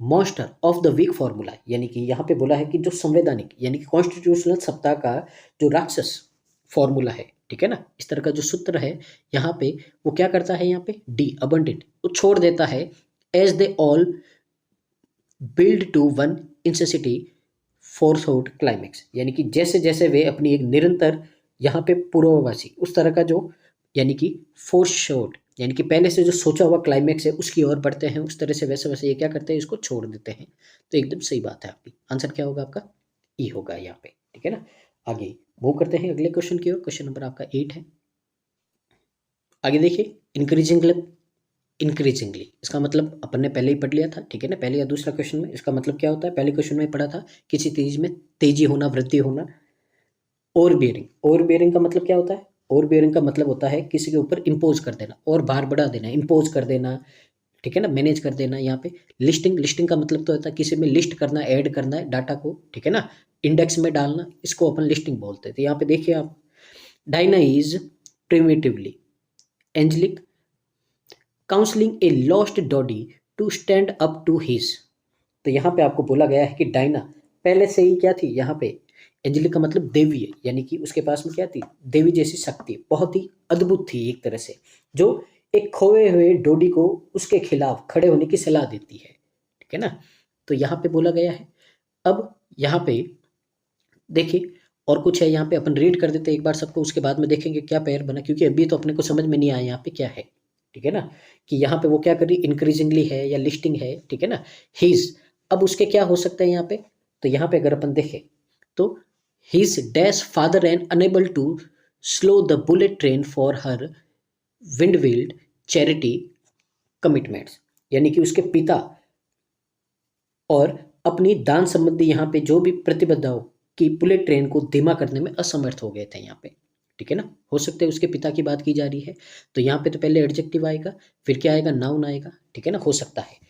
monster of the week formula, यानी कि यहाँ पे बोला है कि जो संवैधानिक यानी कि कॉन्स्टिट्यूशनल सत्ता का जो राक्षस फॉर्मूला है, ठीक है ना, इस तरह का जो सूत्र है यहाँ पे, वो क्या करता है? यहाँ पे डी अबंडेंट, वो छोड़ देता है। As they all build to one intensity force out climax, यानी कि जैसे जैसे वे अपनी एक निरंतर यहाँ पे पूर्ववासी उस तरह का जो यानी कि फोर्स शॉट, यानी कि पहले से जो सोचा हुआ क्लाइमेक्स है उसकी ओर बढ़ते हैं, उस तरह से वैसे वैसे ये क्या करते हैं? इसको छोड़ देते हैं। तो एकदम सही बात है आपकी। आंसर क्या होगा आपका? ई होगा यहाँ पे, ठीक है ना। आगे मूव करते हैं अगले क्वेश्चन की ओर। क्वेश्चन नंबर आपका 8 है। आगे देखिए, इंक्रीजिंगली इसका मतलब अपन ने पहले ही पढ़ लिया था, ठीक है ना, पहले या दूसरा क्वेश्चन में। इसका मतलब क्या होता है? पहले क्वेश्चन में पढ़ा था, किसी चीज में तेजी होना, वृद्धि होना। ओवर बियरिंग का मतलब क्या होता है? ओवर बियरिंग का मतलब होता है किसी के ऊपर इम्पोज कर देना और भार बढ़ा देना, इम्पोज कर देना, ठीक है ना, मैनेज कर देना। यहाँ पे लिस्टिंग का मतलब तो होता है किसी में लिस्ट करना, ऐड करना है डाटा को, ठीक है ना, इंडेक्स में डालना, इसको अपन लिस्टिंग बोलते हैं। तो यहाँ पे देखिए आप, Diana is primitively angelic counselling a lost Dodi to stand up to his. तो यहाँ पे आपको बोला गया है कि डायना पहले से ही क्या थी? यहाँ पे एंजेलिक का मतलब देवी है, यानी कि उसके पास में क्या थी? देवी जैसी शक्ति, बहुत ही अद्भुत थी एक तरह से, जो एक खोए हुए डोडी को उसके खिलाफ खड़े होने की सलाह देती है, ठीक है ना। तो यहाँ पे बोला गया है। अब यहाँ पे देखिए और कुछ है, यहाँ पे अपन रीड कर देते हैं एक बार सबको, उसके बाद में देखेंगे क्या पेयर बना, क्योंकि अभी तो अपने को समझ में नहीं आया यहाँ पे क्या है, ठीक है ना, कि यहाँ पे वो क्या कर रही, इंक्रीजिंगली है या लिस्टिंग है, ठीक है ना। हिज, अब उसके क्या हो सकता है यहाँ पे? तो यहाँ पे अगर अपन देखें तो his dash father and unable to slow the bullet train for her विंडविल्ड चैरिटी कमिटमेंट्स, यानी कि उसके पिता और अपनी दान संबंधी यहाँ पे जो भी प्रतिबद्धताओं की बुलेट ट्रेन को धीमा करने में असमर्थ हो गए थे यहाँ पे, ठीक है ना। हो सकता है उसके पिता की बात की जा रही है, तो यहाँ पे तो पहले एडजेक्टिव आएगा, फिर क्या आएगा? नाउन आएगा, ठीक है ना, हो सकता है।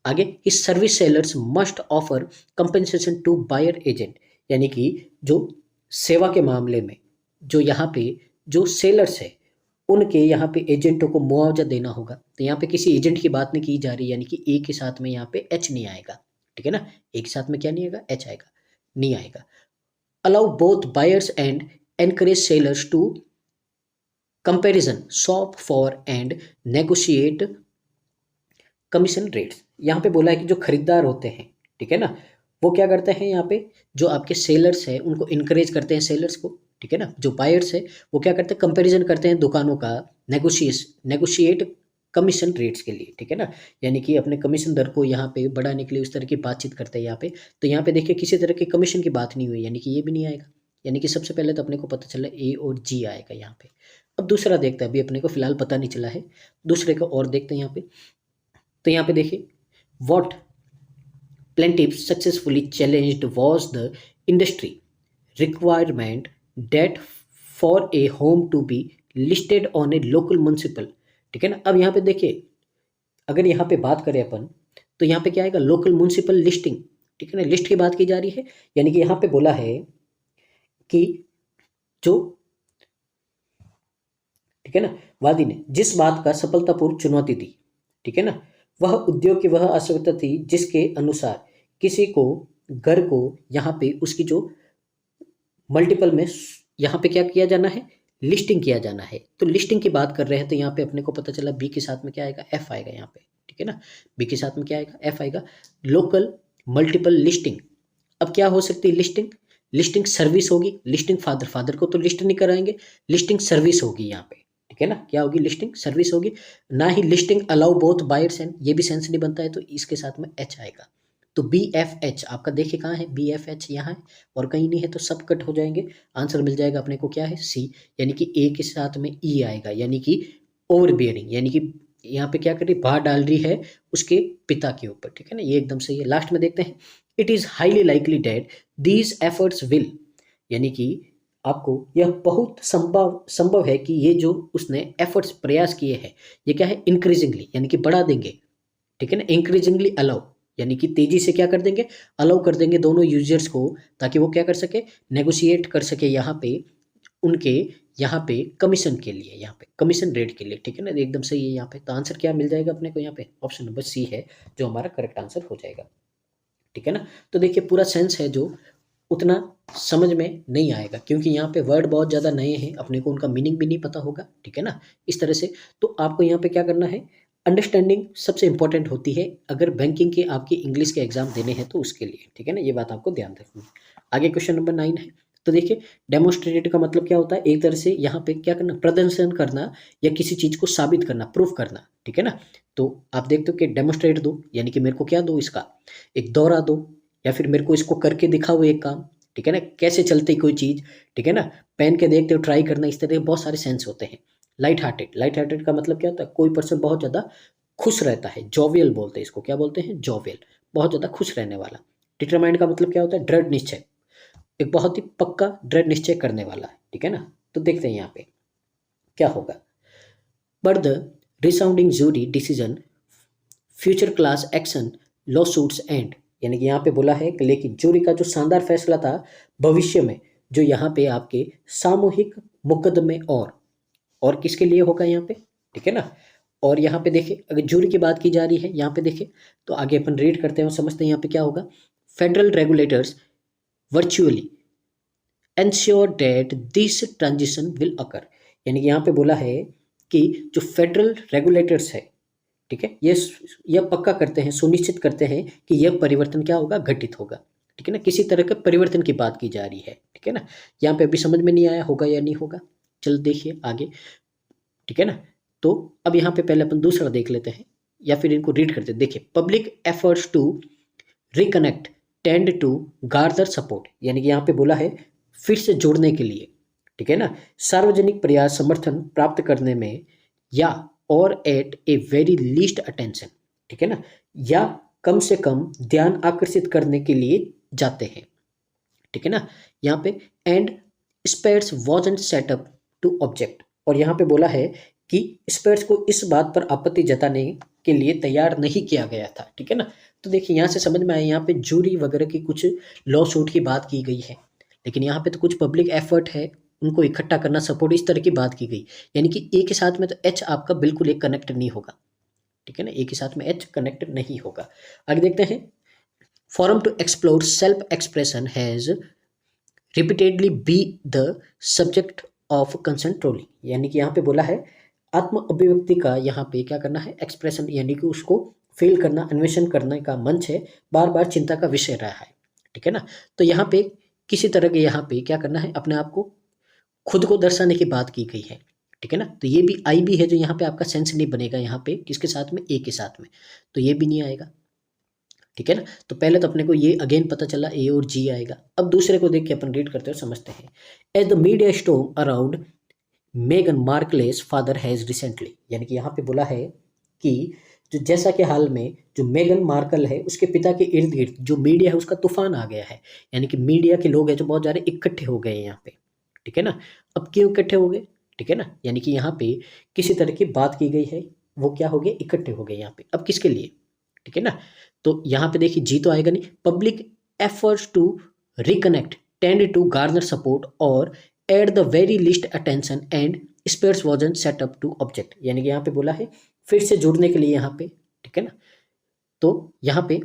आगे, इस service sellers must offer compensation to buyer agent, यानी कि जो सेवा के मामले में जो यहाँ पे जो सेलर्स है उनके यहाँ पे एजेंटों को मुआवजा देना होगा। तो यहाँ पे किसी एजेंट की बात नहीं की जा रही, यानी कि ए के साथ में यहाँ पे एच नहीं आएगा, ठीक है ना। एक साथ में क्या नहीं आएगा? एच आएगा, नहीं आएगा। Allow both buyers and encourage sellers to comparison shop for and negotiate commission rates. यहाँ पे बोला है कि जो खरीदार होते हैं, ठीक है ना, वो क्या करते हैं? यहाँ पे जो आपके सेलर्स हैं उनको इनकरेज करते हैं सेलर्स को, ठीक है ना। जो बायर्स है वो क्या करते हैं? कंपैरिजन करते हैं दुकानों का, नेगोशिएट कमीशन रेट्स के लिए, ठीक है ना, यानी कि अपने कमीशन दर को यहाँ पे बढ़ाने के लिए उस तरह की बातचीत करते हैं यहाँ पे। तो यहाँ पे देखिए किसी तरह की कमीशन की बात नहीं हुई, यानी कि ये भी नहीं आएगा, यानी कि सबसे पहले तो अपने को पता चला ए और जी आएगा यहाँ पे। अब दूसरा देखते हैं, अभी अपने को फिलहाल पता नहीं चला है, दूसरे को और देखते हैं यहाँ पे। तो यहाँ पे देखिए, what plaintiff successfully challenged was the industry requirement that for a home to be listed on a local municipal, ठीक है ना। अब यहाँ पे देखिए, अगर यहाँ पे बात करें अपन, तो यहाँ पे क्या आएगा? लोकल म्युनिसिपल लिस्टिंग, ठीक है ना, लिस्ट की बात की जा रही है। यानी कि यहाँ पे बोला है कि जो, ठीक है ना, वादी ने जिस बात का सफलतापूर्व चुनौती दी, ठीक है ना, वह उद्योग की वह आवश्यकता थी जिसके अनुसार किसी को घर को यहाँ पे उसकी जो मल्टीपल में यहाँ पे क्या किया जाना है? लिस्टिंग किया जाना है। तो लिस्टिंग की बात कर रहे हैं, तो यहाँ पे अपने को पता चला बी के साथ में क्या आएगा? एफ आएगा यहाँ पे, ठीक है ना, बी के साथ में क्या आएगा? एफ आएगा, लोकल मल्टीपल लिस्टिंग। अब क्या हो सकती है? लिस्टिंग सर्विस होगी। लिस्टिंग फादर को तो लिस्ट नहीं कराएंगे, लिस्टिंग सर्विस होगी यहाँ पे, ठीक है ना। क्या होगी? लिस्टिंग सर्विस होगी, ना ही listing allow both buyers and, ये भी सेंस नहीं बनता है, तो इसके साथ में एच आएगा। तो बी एफ एच आपका देखिए कहाँ है? बी एफ एच यहाँ है और कहीं नहीं है, तो सब कट हो जाएंगे। आंसर मिल जाएगा अपने को क्या है? सी, यानी कि ए के साथ में ई आएगा, यानी कि ओवर बियरिंग, यानी कि यहाँ पे क्या कर रही? भार डाल रही है उसके पिता के ऊपर, ठीक है ना, ये एकदम सही है। लास्ट में देखते हैं, it is highly likely that these efforts will, यानी कि आपको यह बहुत संभव है कि ये जो उसने एफर्ट्स प्रयास किए हैं ये क्या है, इंक्रीजिंगली यानी कि बढ़ा देंगे, ठीक है ना, इंक्रीजिंगली अलाउ यानी कि तेजी से क्या कर देंगे, अलाउ कर देंगे दोनों यूजर्स को, ताकि वो क्या कर सके, नेगोशिएट कर सके यहाँ पे उनके यहाँ पे कमीशन के लिए, यहाँ पे कमीशन रेट के लिए, ठीक है ना, एकदम सही है यहाँ पे। तो आंसर क्या मिल जाएगा अपने को, यहाँ पे ऑप्शन नंबर सी है जो हमारा करेक्ट आंसर हो जाएगा, ठीक है ना। तो देखिए पूरा सेंस है जो उतना समझ में नहीं आएगा, क्योंकि यहाँ पे वर्ड बहुत ज़्यादा नए हैं, अपने को उनका मीनिंग भी नहीं पता होगा, ठीक है ना, इस तरह से। तो आपको यहाँ पे क्या करना है, अंडरस्टैंडिंग सबसे इंपॉर्टेंट होती है अगर बैंकिंग के आपके इंग्लिश के एग्जाम देने हैं तो उसके लिए, ठीक है ना, ये बात आपको ध्यान रखनी है। आगे क्वेश्चन नंबर 9 है। तो देखिए डेमोन्स्ट्रेटेड का मतलब क्या होता है, एक तरह से यहाँ पे क्या करना, प्रदर्शन करना या किसी चीज़ को साबित करना, प्रूफ करना, ठीक है ना। तो आप देखते हो कि डेमोन्स्ट्रेट दो यानी कि मेरे को क्या दो, इसका एक दौरा दो, या फिर मेरे को इसको करके दिखाओ एक काम, ठीक है ना, कैसे चलती कोई चीज़, ठीक है ना, पहन के देखते हो, ट्राई करना, इस तरह के बहुत सारे सेंस होते हैं। लाइट हार्टेड का मतलब क्या होता है, कोई पर्सन बहुत ज़्यादा खुश रहता है, जॉवियल बोलते हैं इसको, क्या बोलते हैं, जॉवियल, बहुत ज़्यादा खुश रहने वाला। डिटरमाइंड का मतलब क्या होता है, दृढ़ निश्चय, एक बहुत ही पक्का दृढ़ निश्चय करने वाला है, ठीक है ना। तो देखते हैं यहाँ पे क्या होगा। But the resounding jury decision future class action lawsuits and, यानी कि यहाँ पे बोला है कि लेकिन जूरी का जो शानदार फैसला था भविष्य में, जो यहाँ पे आपके सामूहिक मुकदमे और किसके लिए होगा यहाँ पे, ठीक है ना। और यहाँ पे देखिए अगर जूरी की बात की जा रही है यहाँ पे देखिए, तो आगे अपन रीड करते हैं और समझते हैं यहाँ पे क्या होगा। Federal regulators virtually ensure that this transition will occur, यानी कि यहाँ पे बोला है कि जो फेडरल रेगुलेटर्स है, ठीक है, ये यह पक्का करते हैं, सुनिश्चित करते हैं कि यह परिवर्तन क्या होगा, घटित होगा, ठीक है ना, किसी तरह के परिवर्तन की बात की जा रही है, ठीक है ना। यहाँ पे अभी समझ में नहीं आया होगा या नहीं होगा, चल देखिए आगे, ठीक है ना। तो अब यहाँ पे पहले अपन दूसरा देख लेते हैं या फिर इनको रीड करते हैं। देखिए public efforts to reconnect tend to garner support, यानी कि यहाँ पे बोला है फिर से जोड़ने के लिए, ठीक है ना, सार्वजनिक प्रयास समर्थन प्राप्त करने में, या और at a very least attention, ठीक है ना, या कम से कम ध्यान आकर्षित करने के लिए जाते हैं, ठीक है ना। यहाँ पे and spares wasn't set up to object, और यहाँ पे बोला है कि स्पेयर्स को इस बात पर आपत्ति जताने के लिए तैयार नहीं किया गया था, ठीक है ना। तो देखिए यहाँ से समझ में आया, यहाँ पे जूरी वगैरह की कुछ लॉ सूट की बात की गई है, लेकिन यहाँ पे तो कुछ पब्लिक एफर्ट है, उनको इकट्ठा करना, सपोर्ट, इस तरह की बात की गई, यानी कि एक के साथ में तो एच आपका बिल्कुल एक कनेक्ट नहीं होगा, ठीक है ना, एक के साथ में एच कनेक्ट नहीं होगा। आगे देखते हैं। Forum to explore self expression has repeatedly be the subject of concern trolling, यानी कि यहाँ पे बोला है आत्म अभिव्यक्ति का यहाँ पे क्या करना है, एक्सप्रेशन, यानी कि उसको फील करना, अन्वेषण करने का मंच है, बार बार चिंता का विषय रहा है, ठीक है ना। तो यहाँ पे किसी तरह के यहाँ पे क्या करना है, अपने आप को खुद को दर्शाने की बात की गई है, ठीक है ना। तो ये भी आई भी है जो यहाँ पे आपका सेंस नहीं बनेगा, यहाँ पे किसके साथ में, ए के साथ में, तो ये भी नहीं आएगा, ठीक है ना। तो पहले तो अपने को ये अगेन पता चला ए और जी आएगा। अब दूसरे को देख के अपन रीड करते हो समझते हैं। As the media storm around मेगन मार्कलेस फादर हैज रिसेंटली, यानी कि यहाँ पे बोला है कि जो जैसा कि हाल में जो मेगन मार्कल है उसके पिता के इर्द गिर्द जो मीडिया है उसका तूफान आ गया है, यानी कि मीडिया के लोग हैं जो बहुत ज़्यादा इकट्ठे हो गए हैं यहाँ पे, ठीक है ना। अब क्यों इकट्ठे हो गए, ठीक है ना, यानी कि यहाँ पे किसी तरह की बात की गई है, वो क्या हो गए, इकट्ठे हो गए यहाँ पे, अब किसके लिए, ठीक है ना। तो यहाँ पे देखिए जी तो आएगा नहीं, public efforts to reconnect tend to garner support और at the very least attention and spares वॉजन सेटअप टू ऑब्जेक्ट, यानी कि यहाँ पे बोला है फिर से जुड़ने के लिए यहाँ पे, ठीक है ना। तो यहाँ पे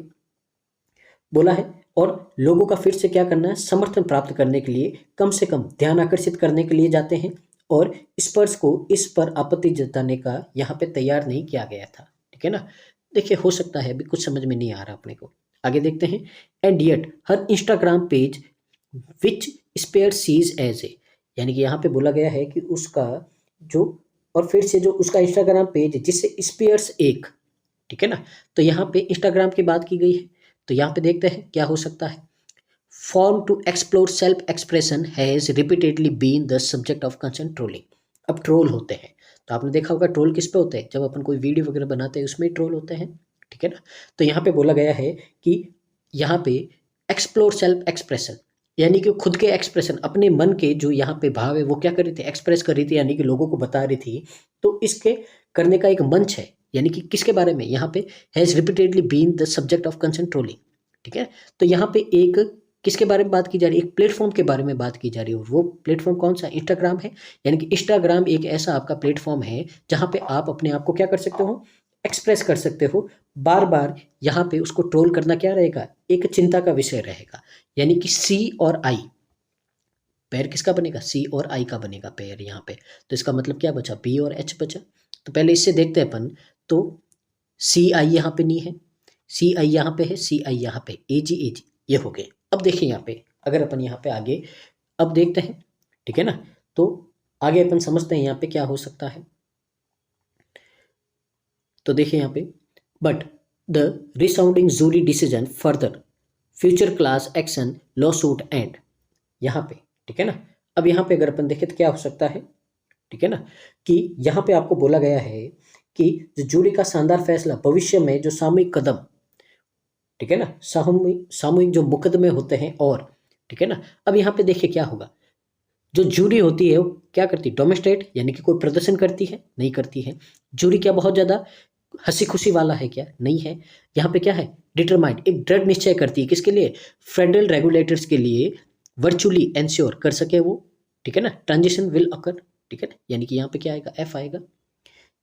बोला है और लोगों का फिर से क्या करना है, समर्थन प्राप्त करने के लिए, कम से कम ध्यान आकर्षित करने के लिए जाते हैं, और स्पर्स को इस पर आपत्ति जताने का यहाँ पे तैयार नहीं किया गया था, ठीक है ना। देखिए हो सकता है अभी कुछ समझ में नहीं आ रहा अपने को, आगे देखते हैं। And yet her Instagram page which spare sees as a, यानी कि यहाँ पे बोला गया है कि उसका जो, और फिर से जो उसका इंस्टाग्राम पेज जिससे स्पेयर्स एक, ठीक है ना। तो यहाँ पे इंस्टाग्राम की बात की गई है, तो यहाँ पे देखते हैं क्या हो सकता है। Form to explore self expression has repeatedly been the subject of concern trolling, अब ट्रोल होते हैं, तो आपने देखा होगा ट्रोल किस पे होते हैं, जब अपन कोई वीडियो वगैरह बनाते हैं उसमें ट्रोल होते हैं, ठीक है ना। तो यहाँ पे बोला गया है कि यहाँ पे एक्सप्लोर सेल्फ एक्सप्रेशन, यानी कि खुद के एक्सप्रेशन, अपने मन के जो यहाँ पे भाव है वो क्या कर रही थी, एक्सप्रेस कर रही थी, यानी कि लोगों को बता रही थी। तो इसके करने का एक मंच है, यानी कि किसके बारे में, यहाँ पे has repeatedly been the subject of concern trolling. ठीक है, तो यहाँ पे एक किसके बारे में बात की जा रही है, एक प्लेटफॉर्म के बारे में बात की जा रही है। वो प्लेटफॉर्म कौन सा, इंस्टाग्राम है। यानी कि इंस्टाग्राम एक ऐसा आपका प्लेटफॉर्म है जहाँ पे आप अपने आप को क्या कर सकते हो, एक्सप्रेस कर सकते हो। बार बार यहाँ पे उसको ट्रोल करना क्या रहेगा, एक चिंता का विषय रहेगा। यानी कि सी और आई, पेयर किसका बनेगा, सी और आई का बनेगा पेयर यहाँ पे। तो इसका मतलब क्या बचा, बी और एच बचा। तो पहले इससे देखते हैं अपन। तो सी आई यहाँ पे नहीं है, सी आई यहाँ पे है, सी आई यहाँ पे, ए जी ये हो गए। अब देखिए यहाँ पे अगर अपन यहाँ पे आगे अब देखते हैं, ठीक है ना। तो आगे अपन समझते हैं यहाँ पे क्या हो सकता है। तो देखिए यहाँ पे, but the resounding jury decision further future class action lawsuit and, यहाँ पे ठीक है ना। अब यहाँ पे अगर अपन देखें तो क्या हो सकता है, ठीक है ना, कि यहाँ पे आपको बोला गया है कि जो जूरी का शानदार फैसला भविष्य में जो सामूहिक कदम, ठीक है ना, सामूहिक सामूहिक जो मुकदमे होते हैं, और ठीक है ना। अब यहाँ पे देखिए क्या होगा, जो जूरी होती है वो क्या करती है, डोमेस्ट्रेट, यानी कि कोई प्रदर्शन करती है, नहीं करती है। जूरी क्या बहुत ज़्यादा हंसी खुशी वाला है क्या, नहीं है। यहाँ पे क्या है, डिटरमाइंड, एक दृढ़ निश्चय करती है, किसके लिए, फेडरल रेगुलेटर्स के लिए, वर्चुअली एंश्योर कर सके वो, ठीक है ना, ट्रांजिशन विल अकर, ठीक है ना। यानी कि यहाँ पे क्या आएगा, एफ आएगा।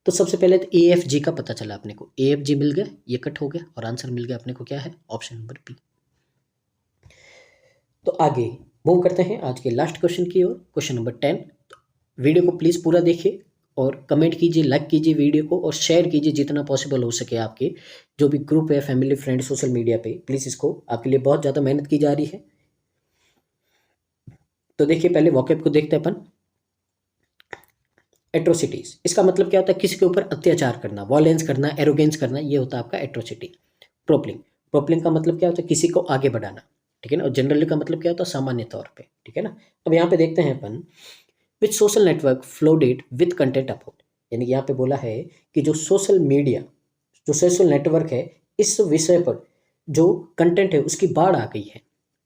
तो सबसे पहले तो ए एफ जी का पता चला अपने को, ए एफ जी मिल गया, ये कट हो गया, और आंसर मिल गया अपने को क्या है, ऑप्शन नंबर बी। तो आगे मूव करते हैं आज के लास्ट क्वेश्चन की ओर, क्वेश्चन नंबर 10। वीडियो को प्लीज़ पूरा देखिए और कमेंट कीजिए, लाइक कीजिए वीडियो को, और शेयर कीजिए जितना पॉसिबल हो सके। आपके जो भी ग्रुप है, फैमिली, फ्रेंड, सोशल मीडिया पे, प्लीज़ इसको, आपके लिए बहुत ज़्यादा मेहनत की जा रही है। तो देखिए पहले वॉकेब को देखते हैं अपन। एट्रोसिटीज, इसका मतलब क्या होता है, किसी के ऊपर अत्याचार करना, वॉयलेंस करना, एरोगेंस करना, ये होता है आपका एट्रोसिटी। प्रोपलिंग, प्रोपलिंग का मतलब क्या होता है, किसी को आगे बढ़ाना, ठीक है ना। और जनरली का मतलब क्या होता है, सामान्य तौर पे, ठीक है ना। अब यहाँ पे देखते हैं अपन, which social network flooded with content upload, यानी कि यहाँ पे बोला है कि जो सोशल मीडिया, जो सोशल नेटवर्क है, इस विषय पर जो कंटेंट है उसकी बाढ़ आ गई है,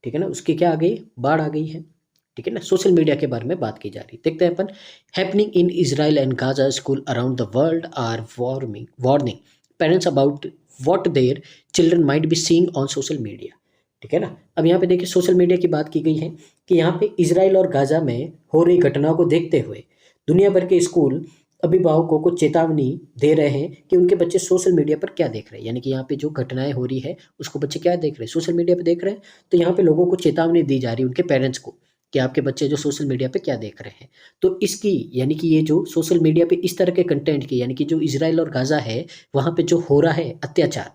ठीक है ना, उसकी क्या आ गई, बाढ़ आ गई है, ठीक है ना। सोशल मीडिया के बारे में बात की जा रही, देखते हैं अपन। Happening in Israel and Gaza school around the world are warning parents about what their children might be seeing on social media, ठीक है ना। अब यहाँ पे देखिए सोशल मीडिया की बात की गई है कि यहाँ पे इजराइल और गाजा में हो रही घटनाओं को देखते हुए दुनिया भर के स्कूल अभिभावकों को चेतावनी दे रहे हैं कि उनके बच्चे सोशल मीडिया पर क्या देख रहे हैं। यानी कि यहाँ पे जो घटनाएं हो रही है उसको बच्चे क्या देख रहे हैं, सोशल मीडिया पे देख रहे हैं। तो यहाँ पे लोगों को चेतावनी दी जा रही है, उनके पेरेंट्स को, कि आपके बच्चे जो सोशल मीडिया पे क्या देख रहे हैं। तो इसकी, यानी कि ये जो सोशल मीडिया पे इस तरह के कंटेंट की, यानी कि जो इजराइल और गाजा है वहाँ पे जो हो रहा है अत्याचार,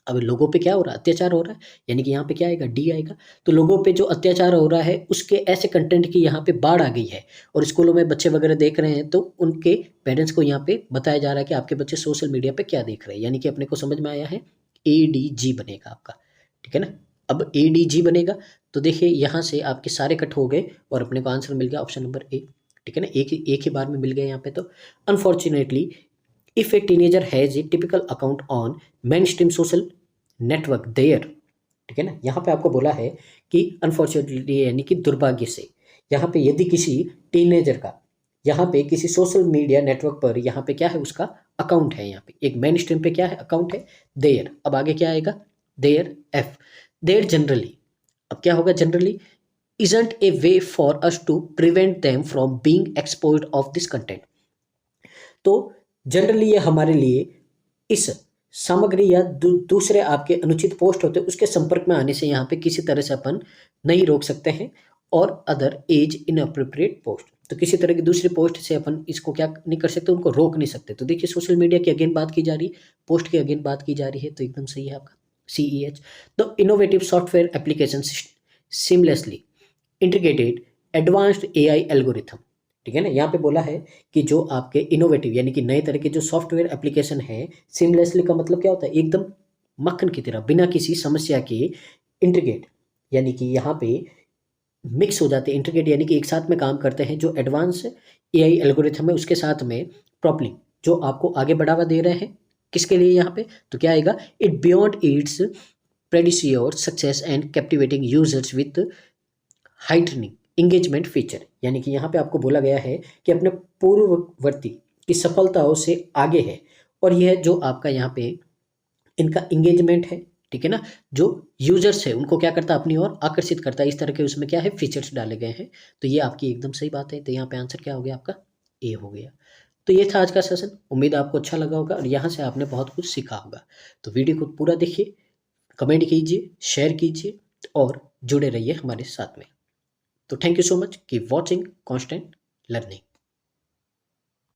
अब लोगों पे क्या हो रहा है, अत्याचार हो रहा है, यानी कि यहाँ पे क्या आएगा, डी आएगा। तो लोगों पे जो अत्याचार हो रहा है उसके ऐसे कंटेंट की यहाँ पे बाढ़ आ गई है, और स्कूलों में बच्चे वगैरह देख रहे हैं, तो उनके पेरेंट्स को यहाँ पे बताया जा रहा है कि आपके बच्चे सोशल मीडिया पे क्या देख रहे हैं। यानी कि अपने को समझ में आया है, ए डी जी बनेगा आपका, ठीक है ना। अब ए डी जी बनेगा, तो देखिए यहाँ से आपके सारे कट हो गए और अपने को आंसर मिल गया ऑप्शन नंबर ए, ठीक है ना। एक ही बार में मिल गया यहाँ पे। तो unfortunately if a teenager has a typical account on mainstream social network there, ठीक है ना। यहाँ पे आपको बोला है कि अनफॉर्चुनेटली, यानी कि दुर्भाग्य से, यहाँ पे यदि किसी टीनेजर का यहाँ पे किसी सोशल मीडिया नेटवर्क पर यहाँ पे क्या है, उसका अकाउंट है, यहाँ पे एक मेन स्ट्रीम पे क्या है, अकाउंट है, देयर। अब आगे क्या आएगा, देयर, एफ, देयर जनरली। अब क्या होगा, generally isn't a way for us to prevent them from being exposed of this content। तो जनरली ये हमारे लिए इस सामग्री या दूसरे आपके अनुचित पोस्ट होते हैं उसके संपर्क में आने से यहाँ पे किसी तरह से अपन नहीं रोक सकते हैं, और अदर एज इनअप्रोप्रिएट पोस्ट, तो किसी तरह की दूसरी पोस्ट से अपन इसको क्या नहीं कर सकते, उनको रोक नहीं सकते। तो देखिए सोशल मीडिया की अगेन बात की जा रही है, पोस्ट की अगेन बात की जा रही है, तो एकदम सही है आपका C E H. The innovative software application seamlessly integrated advanced AI algorithm, ठीक है ना। यहाँ पे बोला है कि जो आपके इनोवेटिव, यानी कि नए तरह के जो सॉफ्टवेयर एप्लीकेशन है, सीमलेसली का मतलब क्या होता है, एकदम मक्खन की तरह, बिना किसी समस्या के इंटीग्रेट, यानी कि यहाँ पे मिक्स हो जाते हैं, इंटीग्रेट यानी कि एक साथ में काम करते हैं, जो एडवांस एआई एल्गोरिथम है उसके साथ में प्रॉपर्ली जो आपको आगे बढ़ावा दे रहे हैं, किसके लिए यहाँ पे, तो क्या आएगा, it beyond its predecessor's success and captivating users with heightening engagement feature, यानी कि यहाँ पे आपको बोला गया है कि अपने पूर्ववर्ती की सफलताओं से आगे है, और यह जो आपका यहाँ पे इनका इंगेजमेंट है, ठीक है ना, जो यूजर्स है उनको क्या करता है, अपनी ओर आकर्षित करता है। इस तरह के उसमें क्या है, फीचर्स डाले गए हैं। तो ये आपकी एकदम सही बात है। तो यहाँ पे आंसर क्या हो गया आपका, ए हो गया। तो ये था आज का सेशन। उम्मीद है आपको अच्छा लगा होगा और यहाँ से आपने बहुत कुछ सीखा होगा। तो वीडियो को पूरा देखिए, कमेंट कीजिए, शेयर कीजिए और जुड़े रहिए हमारे साथ में। तो thank you so much, keep watching constant learning.